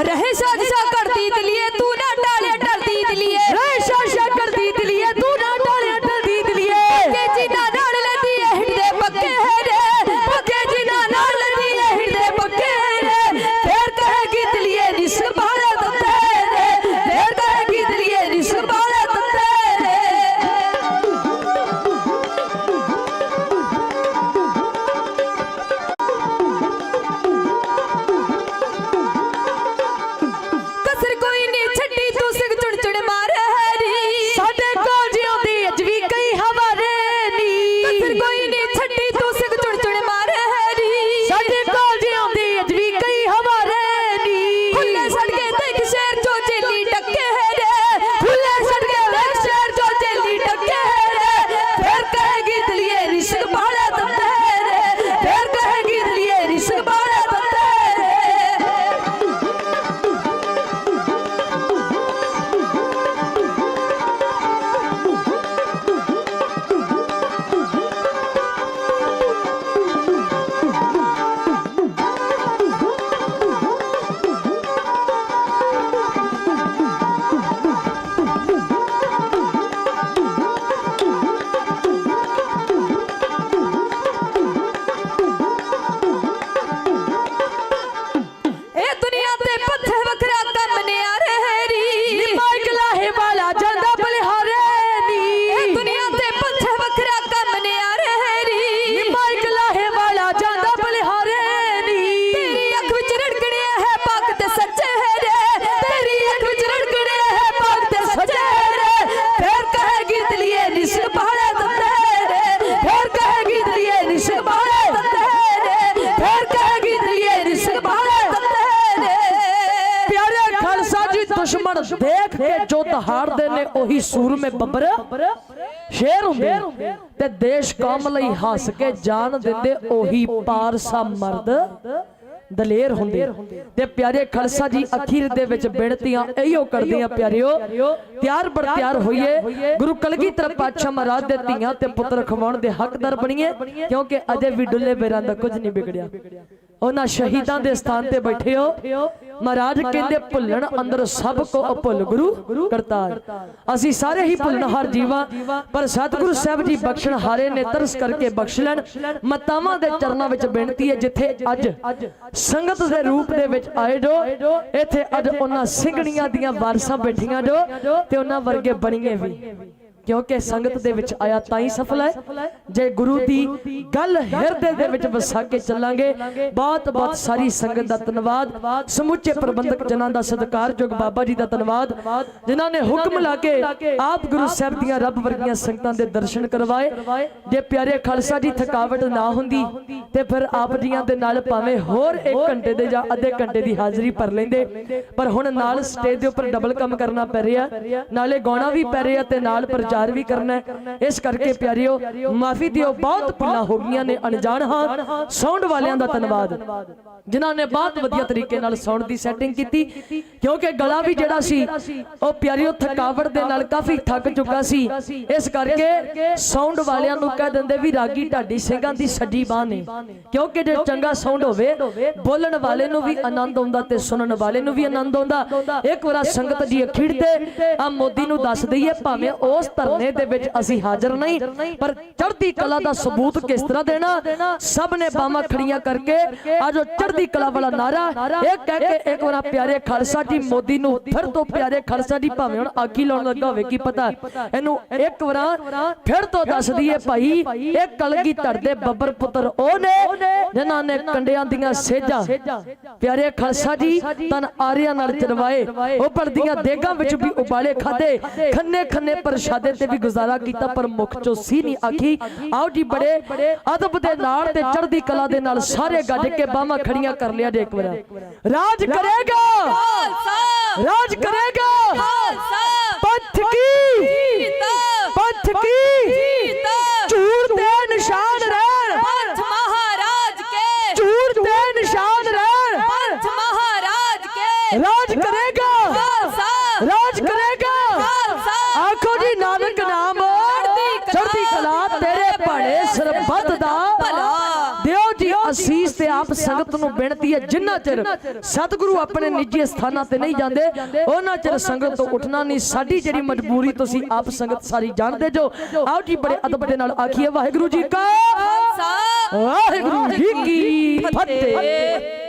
ਰਹੇ ਸਾਜ ਚੁੱਤ ਹਾਰਦੇ ਨੇ ਉਹੀ ਸੂਰਮੇ ਬੱਬਰ ਸ਼ੇਰ ਹੁੰਦੇ ਤੇ ਦੇਸ਼ ਕੌਮ ਲਈ ਹੱਸ ਕੇ ਜਾਨ ਦਿੰਦੇ ਉਹੀ ਪਾਰਸਾ ਮਰਦ ਦਲੇਰ ਹੁੰਦੇ। ਤੇ ਪਿਆਰੇ ਖਾਲਸਾ ਜੀ ਅਖੀਰ ਦੇ ਵਿੱਚ ਬੇਨਤੀਆਂ ਇਹੀਓ ਕਰਦੇ ਆ ਪਿਆਰਿਓ, ਤਿਆਰ ਬਰ ਤਿਆਰ ਹੋਈਏ, ਗੁਰੂ ਕਲਗੀਧਰ ਪਾਤਸ਼ਾਹ ਮਹਾਰਾਜ ਦੇ ਧੀਆਂ ਤੇ ਪੁੱਤਰ ਖਵਾਉਣ ਦੇ ਹੱਕਦਾਰ ਬਣੀਏ, ਕਿਉਂਕਿ ਅਜੇ ਵੀ ਡੁੱਲੇ ਬੇਰਾਂ ਦਾ ਕੁਝ ਨਹੀਂ ਵਿਗੜਿਆ। ਉਹਨਾਂ ਸ਼ਹੀਦਾਂ ਦੇ ਸਥਾਨ ਤੇ ਬੈਠੇ ਹੋ, ਮਹਾਰਾਜ ਕਹਿੰਦੇ ਭੁੱਲਣ ਅੰਦਰ ਸਭ ਕੋ ਅਭੁੱਲ ਗੁਰੂ ਕਰਤਾਰ। ਅਸੀਂ ਸਾਰੇ ਹੀ ਭੁੱਲਣਹਾਰ ਜੀਵਾਂ, ਪਰ ਸਤਿਗੁਰੂ ਸਾਹਿਬ ਜੀ ਬਖਸ਼ਣ ਹਾਰੇ ਨੇ, ਤਰਸ ਕਰਕੇ ਬਖਸ਼ ਲੈਣ। ਮਤਾਵਾਂ ਦੇ ਚਰਨਾਂ ਵਿੱਚ ਬੇਨਤੀ ਹੈ, ਜਿੱਥੇ ਅੱਜ ਸੰਗਤ ਦੇ ਰੂਪ ਦੇ ਵਿੱਚ ਆਏ ਜੋ, ਇੱਥੇ ਅੱਜ ਉਹਨਾਂ ਸਿੰਘਣੀਆਂ ਦੀਆਂ ਵਾਰਸਾਂ ਬੈਠੀਆਂ ਜੋ, ਤੇ ਉਹਨਾਂ ਵਰਗੇ ਬਣੀਏ ਵੀ, ਕਿਉਂਕਿ ਸੰਗਤ ਦੇ ਵਿੱਚ ਆਇਆ ਤਾਂ ਹੀ ਸਫਲ ਹੈ। ਜੇ ਗੁਰੂ ਦੀ ਗੱਲ ਹਿਰਦੇ ਦੇ ਵਿੱਚ ਵਸਾ ਕੇ ਚੱਲਾਂਗੇ। ਬਹੁਤ ਬਹੁਤ ਸਾਰੀ ਸੰਗਤ ਦਾ ਧੰਨਵਾਦ, ਸਮੁੱਚੇ ਪ੍ਰਬੰਧਕ ਜਨਾਂ ਦਾ ਸਤਿਕਾਰਯੋਗ ਬਾਬਾ ਜੀ ਦਾ ਧੰਨਵਾਦ, ਜਿਨ੍ਹਾਂ ਨੇ ਹੁਕਮ ਲਾ ਕੇ ਆਪ ਗੁਰੂ ਸਾਹਿਬ ਦੀਆਂ ਰੱਬ ਵਰਗੀਆਂ ਸੰਗਤਾਂ ਦੇ ਦਰਸ਼ਨ ਕਰਵਾਏ। ਜੇ ਪਿਆਰੇ ਖਾਲਸਾ ਜੀ ਥਕਾਵਟ ਨਾ ਹੁੰਦੀ ਤੇ ਫਿਰ ਆਪ ਜੀਆਂ ਦੇ ਨਾਲ ਭਾਵੇਂ ਹੋਰ 1 ਘੰਟੇ ਦੇ ਜਾਂ ਅੱਧੇ ਘੰਟੇ ਦੀ ਹਾਜ਼ਰੀ ਭਰ ਲੈਂਦੇ, ਪਰ ਹੁਣ ਨਾਲ ਸਟੇਜ ਦੇ ਉੱਪਰ ਡਬਲ ਕੰਮ ਕਰਨਾ ਪੈ ਰਿਹਾ, ਨਾਲੇ ਗਾਉਣਾ ਵੀ ਪੈ ਰਿਹਾ ਤੇ ਨਾਲ ਪ੍ਰਚਾਰ ਵੀ ਕਰਨਾ। ਇਸ ਕਰਕੇ ਪਿਆਰਿਓ ਮਾਫੀ ਦਿਓ, ਬਹੁਤ ਭੁੱਲਾਂ ਹੋ ਗਈਆਂ ਨੇ, ਅਣਜਾਣ ਹਾਂ। ਸਾਊਂਡ ਵਾਲਿਆਂ ਦਾ ਧੰਨਵਾਦ, ਜਿਨ੍ਹਾਂ ਨੇ ਬਹੁਤ ਵਧੀਆ ਤਰੀਕੇ ਨਾਲ ਸਾਊਂਡ ਦੀ ਸੈਟਿੰਗ ਕੀਤੀ, ਕਿਉਂਕਿ ਗਲਾ ਵੀ ਜਿਹੜਾ ਸੀ ਉਹ ਪਿਆਰਿਓ ਥਕਾਵਟ ਦੇ ਨਾਲ ਕਾਫੀ ਥੱਕ ਚੁੱਕਾ ਸੀ। ਇਸ ਕਰਕੇ ਸਾਊਂਡ ਵਾਲਿਆਂ ਨੂੰ ਕਹਿ ਦਿੰਦੇ ਵੀ ਰਾਗੀ ਢਾਡੀ ਸਿੰਘਾਂ ਦੀ ਸੱਜੀ ਬਾਹ ਨੇ, ਕਿਉਂਕਿ ਜੇ ਚੰਗਾ ਸਾਊਂਡ ਹੋਵੇ ਬੋਲਣ ਵਾਲੇ ਨੂੰ ਵੀ ਆਨੰਦ ਆਉਂਦਾ ਤੇ ਸੁਣਨ ਵਾਲੇ ਨੂੰ ਵੀ ਆਨੰਦ ਆਉਂਦਾ। ਇੱਕ ਵਾਰ ਸੰਗਤ ਜੀ ਅਖੀੜ ਤੇ ਆ ਮੋਦੀ ਨੂੰ ਦੱਸ ਦਈਏ, ਭਾਵੇਂ ਉਸ ਧਰਨੇ ਦੇ ਵਿੱਚ ਅਸੀਂ ਹਾਜ਼ਰ ਨਹੀਂ, ਪਰ ਚੜ੍ਹਦੀ ਕਲਾ ਦਾ ਸਬੂਤ ਕਿਸ ਤਰ੍ਹਾਂ ਦੇਣਾ। ਸਭ ਨੇ ਬਾਹਾਂ ਖੜੀਆਂ ਕਰਕੇ ਆਜੋ ਚੜ੍ਹਦੀ ਕਲਾ ਵਾਲਾ ਨਾਰਾ ਇਹ ਕਹਿ ਕੇ ਇੱਕ ਵਾਰ ਪਿਆਰੇ ਖਾਲਸਾ ਜੀ ਮੋਦੀ ਨੂੰ ਫਿਰ ਤੋਂ ਪਿਆਰੇ ਖਾਲਸਾ ਜੀ ਭਾਵੇਂ ਹੁਣ ਆਖੀ ਲਾਉਣ ਲੱਗਾ ਹੋਵੇ ਕੀ ਪਤਾ, ਇਹਨੂੰ ਇੱਕ ਵਾਰ ਫਿਰ ਤੋਂ ਦੱਸ ਦਈਏ ਭਾਈ, ਇਹ ਕਲਗੀਧਰ ਦੇ ਬੱਬਰ ਪੁੱਤਰ ਉਹ ਨੇ ਜਿਨ੍ਹਾਂ ਨੇ ਕੰਡਿਆਂ ਦੀਆਂ ਸੇਜਾਂ ਪਿਆਰੇ ਖਾਲਸਾ ਜੀ ਤਨ ਆਰਿਆਂ ਨਾਲ ਚਰਵਾਏ, ਉੱਪਰ ਦੀਆਂ ਦੇਗਾਂ ਵਿੱਚ ਵੀ ਉਬਾਲੇ ਖਾਦੇ, ਖੰਨੇ ਖੰਨੇ ਪ੍ਰਸ਼ਾਦੇ ਤੇ ਵੀ ਗੁਜ਼ਾਰਾ ਕੀਤਾ, ਪਰ ਮੁਖ ਚੋਂ ਸੀ ਨਹੀਂ ਆਖੀ। ਆਓ ਜੀ ਬੜੇ ਅਦਬ ਦੇ ਨਾਲ ਤੇ ਚੜ੍ਹਦੀ ਕਲਾ ਦੇ ਨਾਲ ਸਾਰੇ ਗੱਜ ਕੇ ਬਾਹਾਂ ਖੜੀਆਂ ਕਰ ਲਿਆ ਜੇ ਇੱਕ ਵਾਰ। ਰਾਜ ਕਰੇਗਾ ਰਾਜ ਕਰੇਗਾ ਪੰਥ ਕੀ ਪੰਥ ਕੀ ਝੂਠ ਦੇ ਨਿਸ਼ਾਨ ਰਹਿਣ पंथ महाराज के ਝੂਠ ਦੇ ਨਿਸ਼ਾਨ ਰਹਿਣ पंथ महाराज के ਰਾਜ ਕਰੇਗਾ ਰਾਜ ਕਰੇਗਾ। ਆਖੋ ਜੀ ਨਾਨਕ ਨਾਮ ਚੜ੍ਹਦੀ ਕਲਾ ਤੇਰੇ ਭਾਣੇ ਸਰਬੱਤ ਦਾ ਦਿਓ ਜੀ ਅਸੀਸ। ਤੇ ਆਪ ਸੰਗਤ ਨੂੰ ਬੇਨਤੀ ਹੈ, ਜਿੰਨਾ ਚਿਰ ਸਤਿਗੁਰੂ ਆਪਣੇ ਨਿੱਜੀ ਸਥਾਨਾਂ ਤੇ ਨਹੀਂ ਜਾਂਦੇ ਉਹਨਾਂ ਚਿਰ ਸੰਗਤ ਤੋਂ ਉੱਠਣਾ ਨਹੀਂ। ਸਾਡੀ ਜਿਹੜੀ ਮਜਬੂਰੀ ਤੁਸੀਂ ਆਪ ਸੰਗਤ ਸਾਰੀ ਜਾਣਦੇ ਜੋ। ਆਓ ਜੀ ਬੜੇ ਅਦਬ ਦੇ ਨਾਲ ਆਖੀਏ ਵਾਹਿਗੁਰੂ ਜੀ ਕਾ खालसा ਵਾਹਿਗੁਰੂ ਜੀ ਕੀ ਫਤਿਹ।